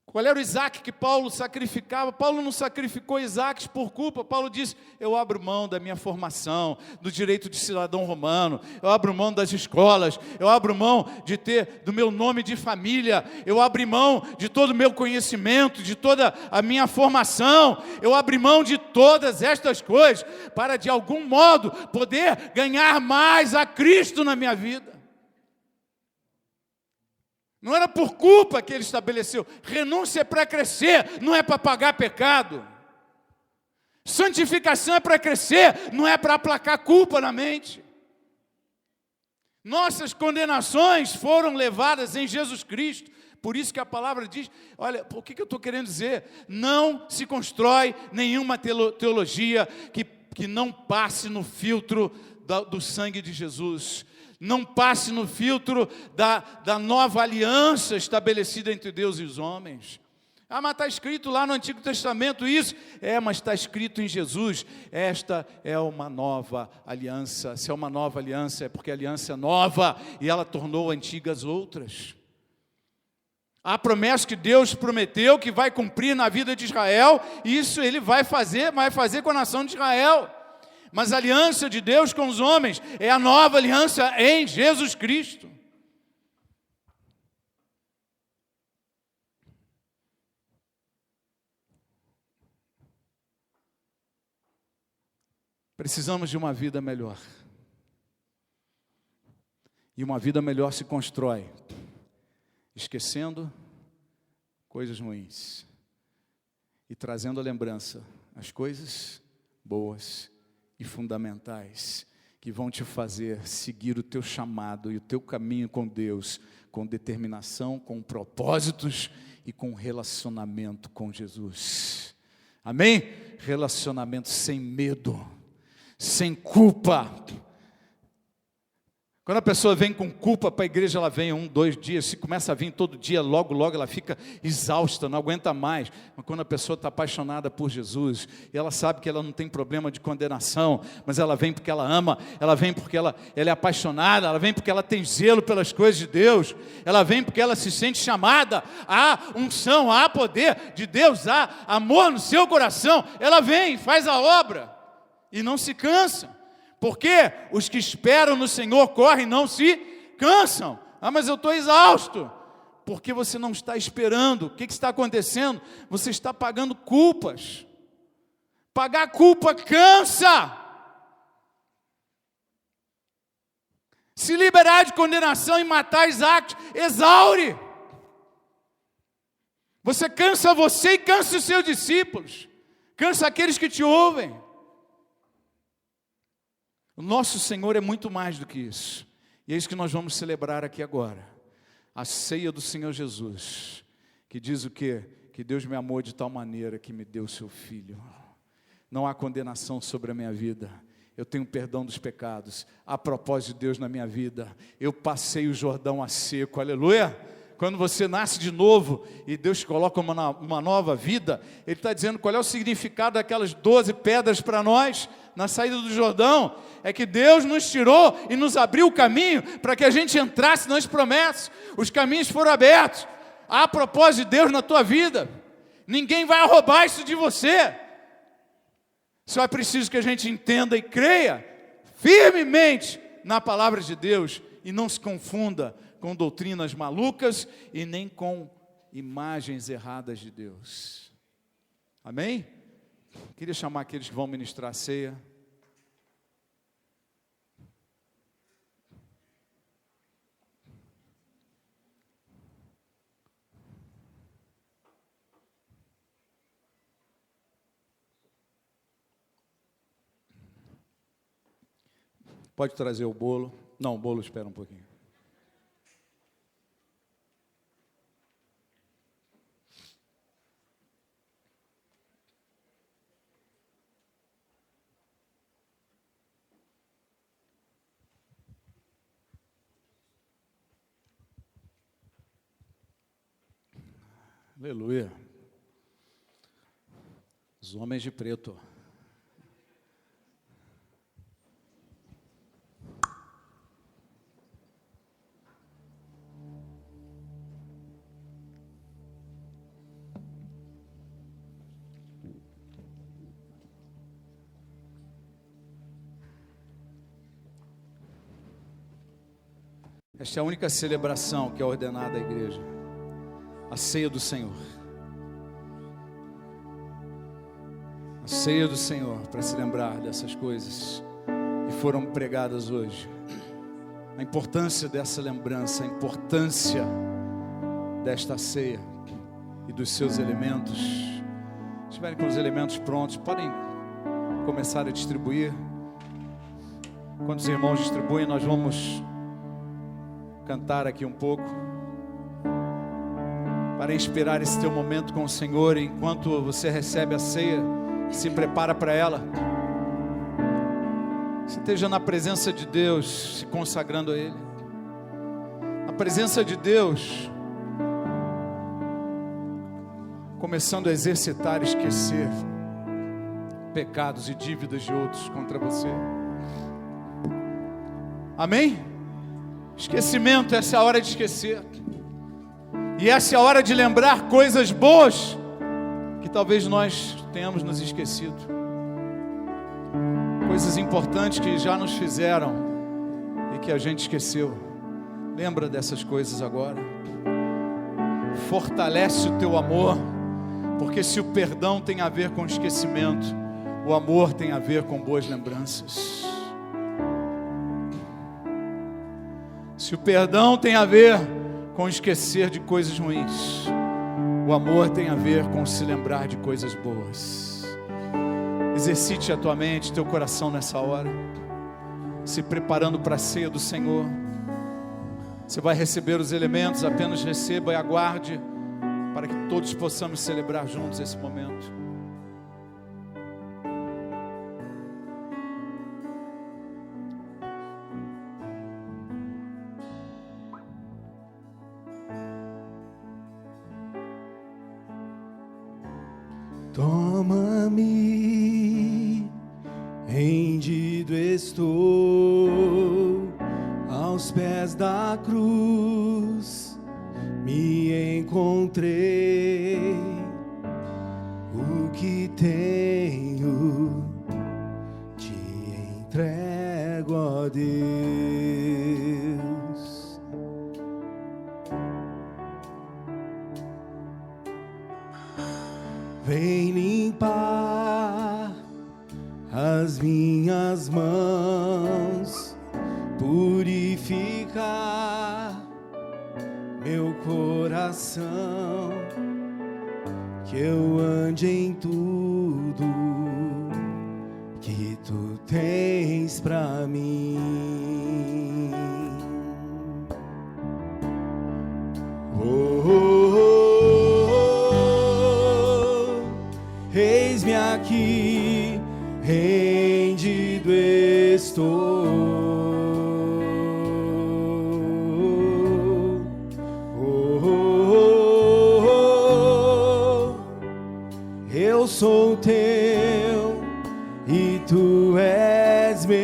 Qual era o Isaac que Paulo sacrificava? Paulo não sacrificou Isaac por culpa. Paulo disse: eu abro mão da minha formação, do direito de cidadão romano, eu abro mão das escolas, eu abro mão de ter do meu nome de família, eu abro mão de todo o meu conhecimento, de toda a minha formação, eu abro mão de todas estas coisas para de algum modo poder ganhar mais a Cristo na minha vida. Não era por culpa que ele estabeleceu. Renúncia é para crescer, não é para pagar pecado. Santificação é para crescer, não é para aplacar culpa na mente. Nossas condenações foram levadas em Jesus Cristo. Por isso que a palavra diz, olha, o que eu estou querendo dizer? Não se constrói nenhuma teologia que não passe no filtro do sangue de Jesus. Não passe no filtro da nova aliança estabelecida entre Deus e os homens. Ah, mas está escrito lá no Antigo Testamento isso. Mas está escrito em Jesus. Esta é uma nova aliança. Se é uma nova aliança, é porque a aliança é nova e ela tornou antigas outras. Há promessa que Deus prometeu que vai cumprir na vida de Israel. E isso ele vai fazer com a nação de Israel. Mas a aliança de Deus com os homens é a nova aliança em Jesus Cristo. Precisamos de uma vida melhor. E uma vida melhor se constrói esquecendo coisas ruins e trazendo à lembrança as coisas boas e fundamentais que vão te fazer seguir o teu chamado e o teu caminho com Deus, com determinação, com propósitos e com relacionamento com Jesus. Amém? Relacionamento sem medo, sem culpa. Quando a pessoa vem com culpa para a igreja, ela vem 1, 2 dias, se começa a vir todo dia, logo ela fica exausta, não aguenta mais. Mas quando a pessoa está apaixonada por Jesus, e ela sabe que ela não tem problema de condenação, mas ela vem porque ela ama, ela vem porque ela é apaixonada, ela vem porque ela tem zelo pelas coisas de Deus, ela vem porque ela se sente chamada, há unção, há poder de Deus, há amor no seu coração, ela vem, faz a obra, e não se cansa. Porque os que esperam no Senhor correm e não se cansam. Ah, mas eu estou exausto. Porque você não está esperando. O que está acontecendo? Você está pagando culpas. Pagar culpa cansa. Se liberar de condenação e matar Isaac, exaure. Você cansa você e cansa os seus discípulos. Cansa aqueles que te ouvem. O nosso Senhor é muito mais do que isso. E é isso que nós vamos celebrar aqui agora. A ceia do Senhor Jesus. Que diz o quê? Que Deus me amou de tal maneira que me deu o seu Filho. Não há condenação sobre a minha vida. Eu tenho perdão dos pecados. Há propósito de Deus na minha vida. Eu passei o Jordão a seco. Aleluia! Quando você nasce de novo e Deus coloca uma nova vida, Ele está dizendo qual é o significado daquelas 12 pedras para nós, na saída do Jordão, é que Deus nos tirou e nos abriu o caminho para que a gente entrasse nas promessas. Os caminhos foram abertos. Há propósito de Deus na tua vida. Ninguém vai roubar isso de você. Só é preciso que a gente entenda e creia firmemente na palavra de Deus e não se confunda com doutrinas malucas e nem com imagens erradas de Deus. Amém? Queria chamar aqueles que vão ministrar a ceia. Pode trazer o bolo. Não, o bolo espera um pouquinho. Aleluia. Os homens de preto. Esta é a única celebração que é ordenada à igreja, a ceia do Senhor. A ceia do Senhor, para se lembrar dessas coisas que foram pregadas hoje. A importância dessa lembrança, a importância desta ceia e dos seus elementos. Se estiverem com os elementos prontos, podem começar a distribuir. Quando os irmãos distribuem, nós vamos cantar aqui um pouco, para inspirar esse teu momento com o Senhor. Enquanto você recebe a ceia, se prepara para ela, você esteja na presença de Deus, se consagrando a Ele, na presença de Deus, começando a exercitar e esquecer pecados e dívidas de outros contra você. Amém? Esquecimento, essa é a hora de esquecer. E essa é a hora de lembrar coisas boas que talvez nós tenhamos nos esquecido. Coisas importantes que já nos fizeram e que a gente esqueceu. Lembra dessas coisas agora. Fortalece o teu amor, porque se o perdão tem a ver com esquecimento, o amor tem a ver com boas lembranças. Se o perdão tem a ver com esquecer de coisas ruins, o amor tem a ver com se lembrar de coisas boas. Exercite a tua mente, teu coração nessa hora, se preparando para a ceia do Senhor. Você vai receber os elementos, apenas receba e aguarde, para que todos possamos celebrar juntos esse momento. Toma-me, rendido estou aos pés da cruz, me encontrei. O que tenho te entrego, ó Deus. Vem limpar as minhas mãos, purificar meu coração, que eu ande em tudo que tu tens pra mim. Eis-me aqui, rendido estou. Eu sou teu e tu és meu,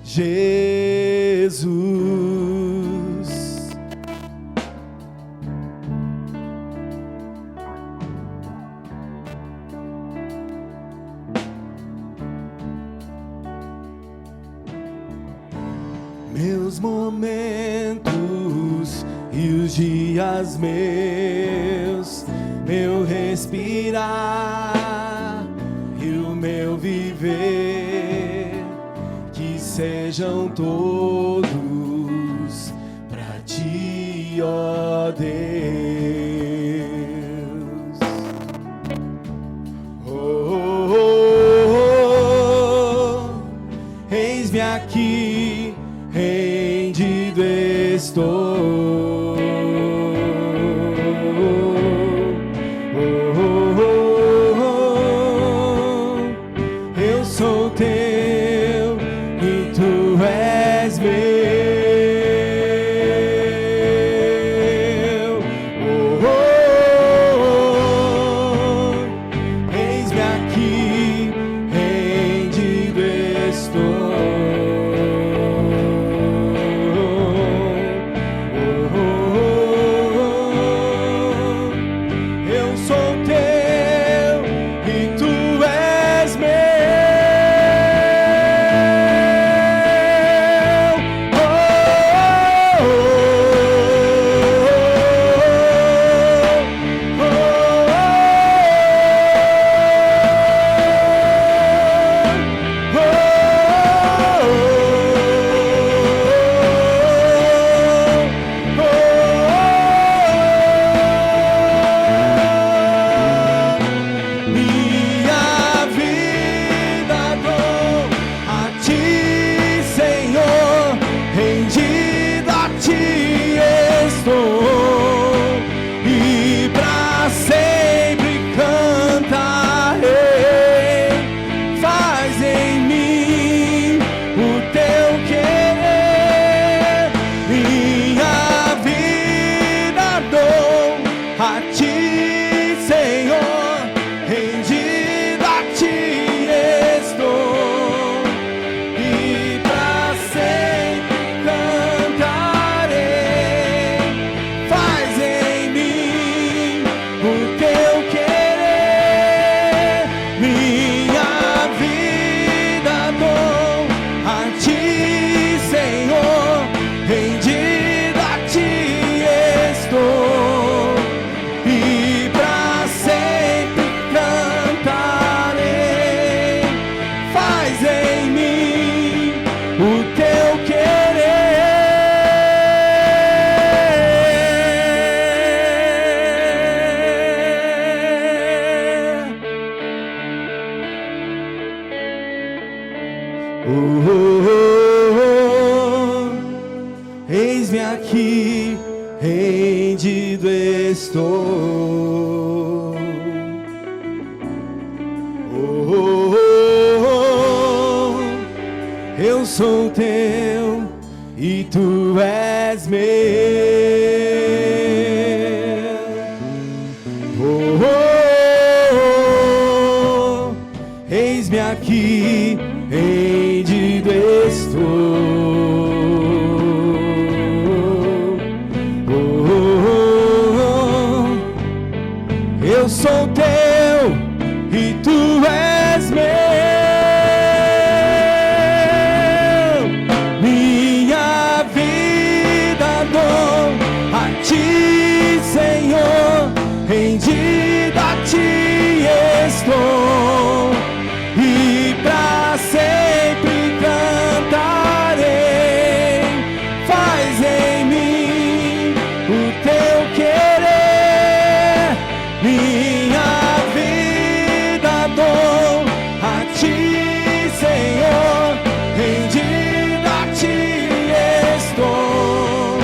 Jesus. Meus momentos e os dias meus, meu respirar e o meu viver, que sejam todos pra ti, ó Deus. Eis-me aqui, rendido estou. Eu sou teu e tu és meu, Eis-me aqui, rendido estou. Eu sou teu e tu és meu. Eis-me aqui, rendido estou. Eu sou teu e tu és meu. Minha vida dou a ti, Senhor, rendida a ti estou, e pra sempre cantarei. Faz em mim o teu querer. Minha vida dou a ti, Senhor, rendida a ti estou,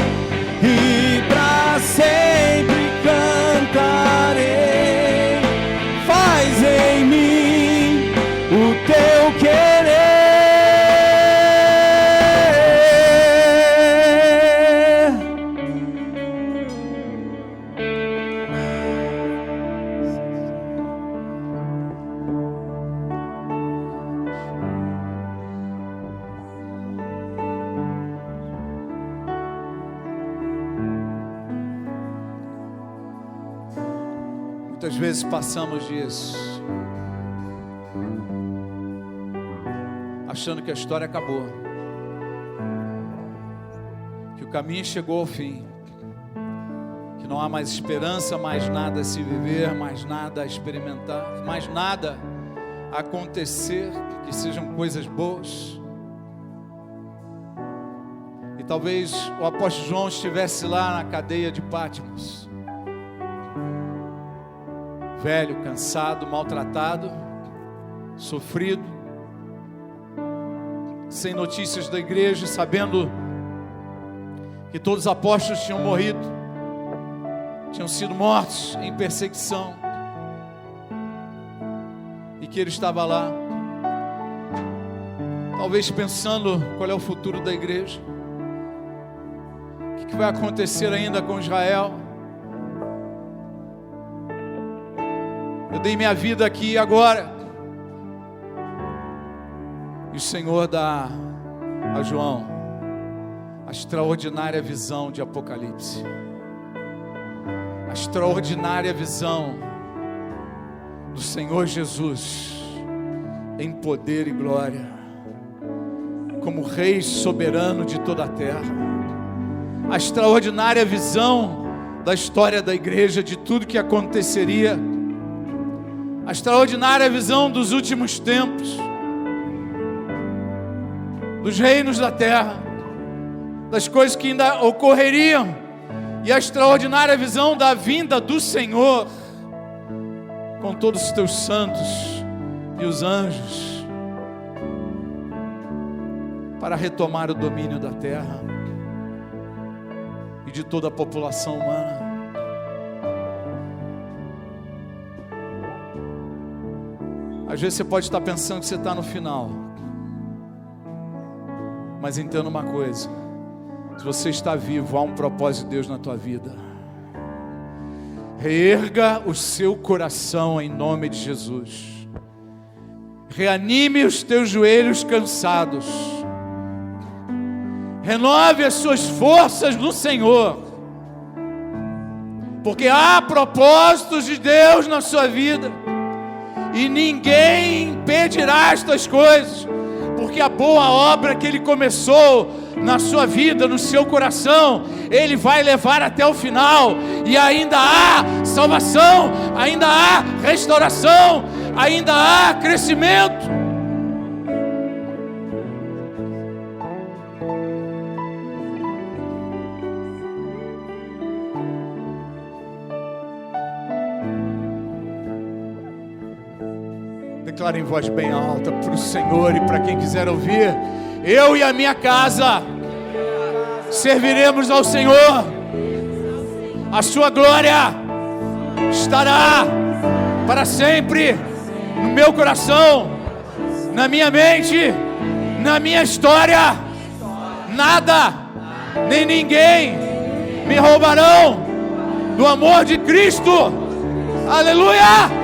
e pra sempre cantarei. Faz em mim o teu querer. Muitas vezes passamos dias achando que a história acabou, que o caminho chegou ao fim, que não há mais esperança, mais nada a se viver, mais nada a experimentar, mais nada a acontecer que sejam coisas boas. E talvez o apóstolo João estivesse lá na cadeia de Patmos, velho, cansado, maltratado, sofrido, sem notícias da igreja, sabendo que todos os apóstolos tinham morrido, tinham sido mortos em perseguição, e que ele estava lá, talvez pensando qual é o futuro da igreja, o que vai acontecer ainda com Israel. Eu dei minha vida aqui agora. E o Senhor dá a João a extraordinária visão de Apocalipse. A extraordinária visão do Senhor Jesus em poder e glória, como Rei soberano de toda a terra. A extraordinária visão da história da igreja, de tudo que aconteceria. A extraordinária visão dos últimos tempos, dos reinos da terra, das coisas que ainda ocorreriam, e a extraordinária visão da vinda do Senhor, com todos os teus santos e os anjos, para retomar o domínio da terra e de toda a população humana. Às vezes você pode estar pensando que você está no final, mas entenda uma coisa: se você está vivo, há um propósito de Deus na tua vida. Reerga o seu coração em nome de Jesus. Reanime os teus joelhos cansados. Renove as suas forças no Senhor, porque há propósitos de Deus na sua vida, e ninguém impedirá estas coisas, porque a boa obra que Ele começou na sua vida, no seu coração, Ele vai levar até o final, e ainda há salvação, ainda há restauração, ainda há crescimento. Declara em voz bem alta para o Senhor, e para quem quiser ouvir, eu e a minha casa serviremos ao Senhor. A sua glória estará para sempre no meu coração, na minha mente, na minha história. Nada, nem ninguém me roubarão do amor de Cristo. Aleluia!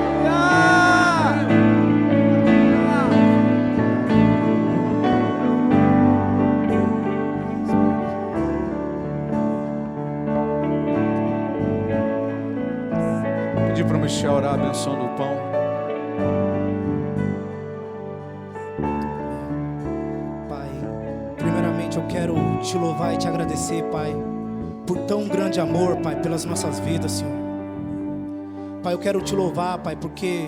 Pedi para o Michel orar a benção do pão. Pai, primeiramente eu quero te louvar e te agradecer, Pai, por tão grande amor, Pai, pelas nossas vidas, Senhor. Pai, eu quero te louvar, Pai, porque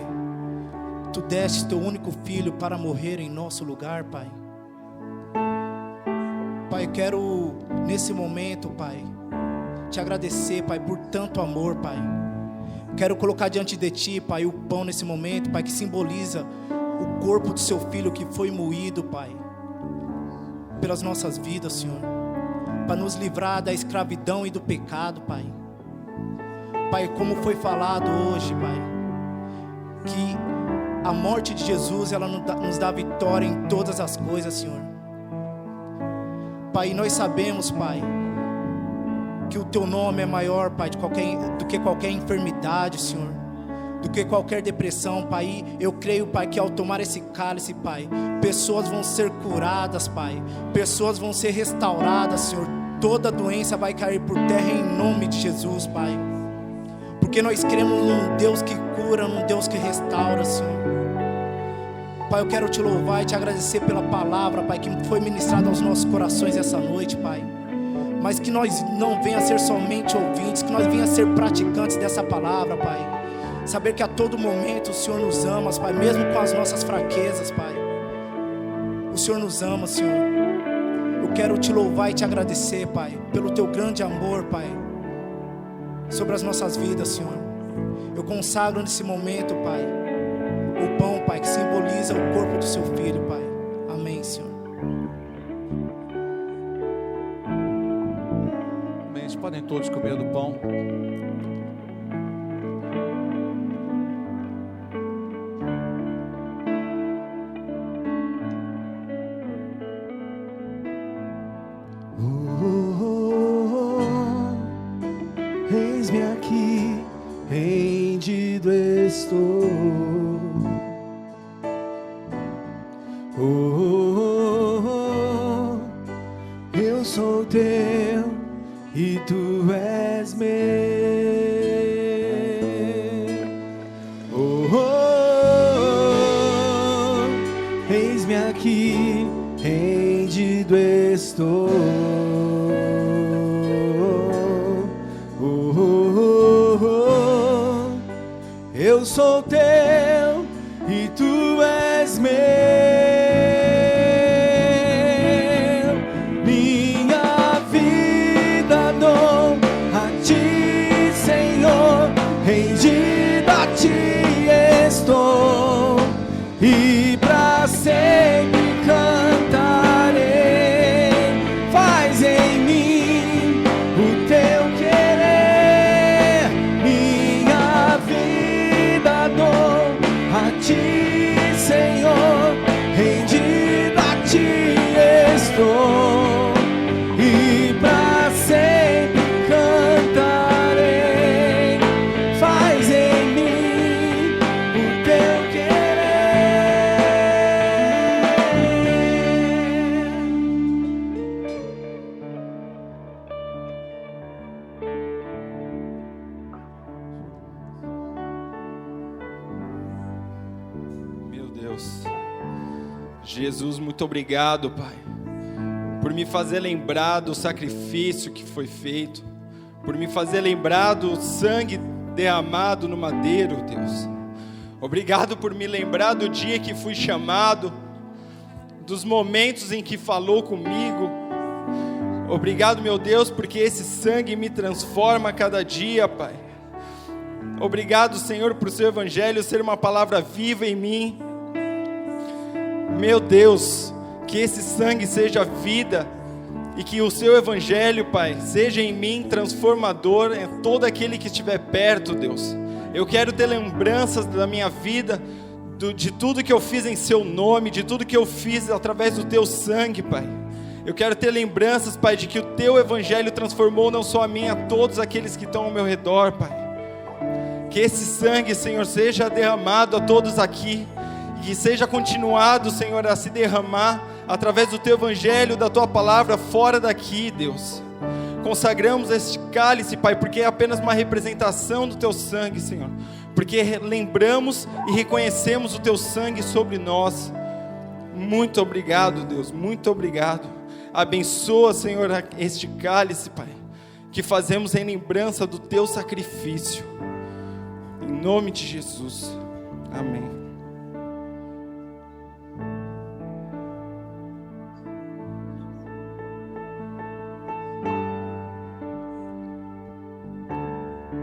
Tu deste Teu único Filho para morrer em nosso lugar, Pai. Pai, eu quero nesse momento, Pai, te agradecer, Pai, por tanto amor, Pai. Quero colocar diante de Ti, Pai, o pão nesse momento, Pai, que simboliza o corpo do Seu Filho que foi moído, Pai, pelas nossas vidas, Senhor, para nos livrar da escravidão e do pecado, Pai. Pai, como foi falado hoje, Pai, que a morte de Jesus, ela nos dá vitória em todas as coisas, Senhor. Pai, nós sabemos, Pai, que o Teu nome é maior, Pai, do que qualquer enfermidade, Senhor, do que qualquer depressão, Pai. Eu creio, Pai, que ao tomar esse cálice, Pai, pessoas vão ser curadas, Pai, pessoas vão ser restauradas, Senhor. Toda doença vai cair por terra em nome de Jesus, Pai, porque nós cremos num Deus que cura, num Deus que restaura, Senhor. Pai, eu quero te louvar e te agradecer pela palavra, Pai, que foi ministrada aos nossos corações essa noite, Pai. Mas que nós não venha a ser somente ouvintes, que nós venha a ser praticantes dessa palavra, Pai. Saber que a todo momento o Senhor nos ama, Pai, mesmo com as nossas fraquezas, Pai. O Senhor nos ama, Senhor. Eu quero te louvar e te agradecer, Pai, pelo Teu grande amor, Pai, sobre as nossas vidas, Senhor. Eu consagro nesse momento, Pai, o pão, Pai, que simboliza o corpo do Seu Filho, Pai. Amém, Senhor. Amém. Podem todos comer do pão. Eis-me aqui, rendido estou. Eu sou Teu e Tu és meu. Eis-me aqui, rendido estou. Eu sou Teu e Tu és meu. Minha vida dou a Ti, Senhor, rendido a Ti estou, e pra sempre cantarei. Faz em mim o Teu querer. Minha vida dou a Ti, Senhor, rendido a Ti estou, e pra sempre cantarei. Faz em mim o Teu Meu Deus, Jesus, muito obrigado, Pai, por me fazer lembrar do sacrifício que foi feito, por me fazer lembrar do sangue derramado no madeiro, Deus. Obrigado por me lembrar do dia que fui chamado, dos momentos em que falou comigo. Obrigado, meu Deus, porque esse sangue me transforma a cada dia, Pai. Obrigado, Senhor, por Seu Evangelho ser uma palavra viva em mim. Meu Deus, Que esse sangue seja vida e que o seu evangelho, Pai, seja em mim transformador em todo aquele que estiver perto, Deus. Eu quero ter lembranças da minha vida, de tudo que eu fiz em seu nome, de tudo que eu fiz através do teu sangue, Pai. Eu quero ter lembranças, Pai, de que o teu evangelho transformou não só a mim, a todos aqueles que estão ao meu redor, Pai. Que esse sangue, Senhor, seja derramado a todos aqui, e que seja continuado, Senhor, a se derramar através do teu evangelho, da tua palavra, fora daqui, Deus. Consagramos este cálice, Pai, porque é apenas uma representação do teu sangue, Senhor. Porque lembramos e reconhecemos o teu sangue sobre nós. Muito obrigado, Deus, muito obrigado. Abençoa, Senhor, este cálice, Pai, que fazemos em lembrança do teu sacrifício. Em nome de Jesus. Amém.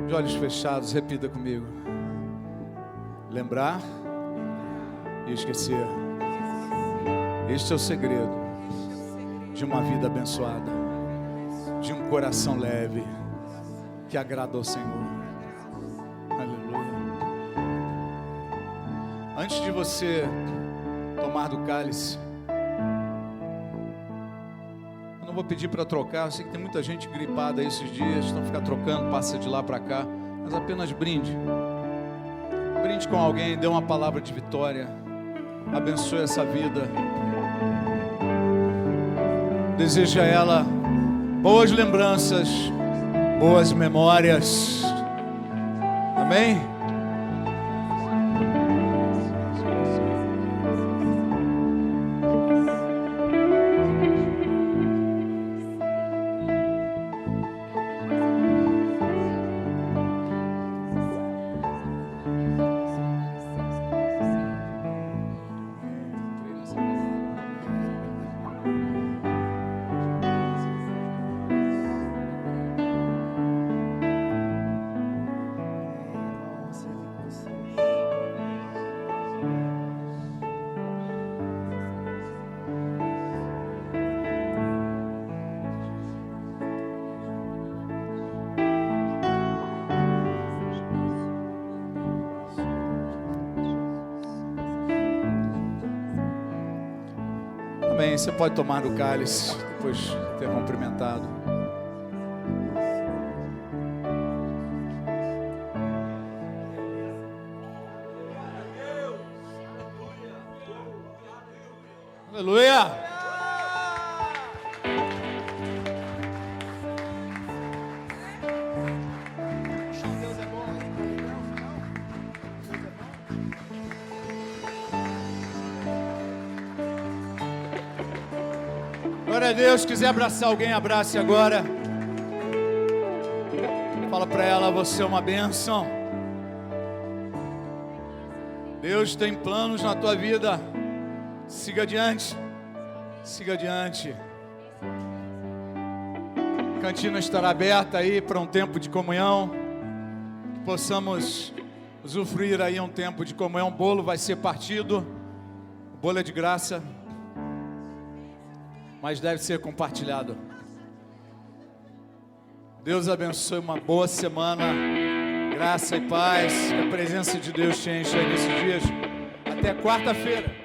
De olhos fechados, repita comigo. Lembrar e esquecer. Este é o segredo de uma vida abençoada, de um coração leve, que agrada ao Senhor. Aleluia. Antes de você tomar do cálice, eu não vou pedir para trocar. Eu sei que tem muita gente gripada aí esses dias, estão ficando trocando, passa de lá para cá, mas apenas brinde. Brinde com alguém, dê uma palavra de vitória, abençoe essa vida. Deseja a ela boas lembranças, boas memórias. Amém? Amém. Você pode tomar do cálice depois de ter cumprimentado. Aleluia. Glória a Deus. Se quiser abraçar alguém, abrace agora. Fala para ela: você é uma bênção. Deus tem planos na tua vida. Siga adiante. Siga adiante. A cantina estará aberta aí para um tempo de comunhão. Que possamos usufruir aí um tempo de comunhão. O bolo vai ser partido. O bolo é de graça, mas deve ser compartilhado. Deus abençoe, uma boa semana, graça e paz, que a presença de Deus te encha aí nesses dias. Até quarta-feira.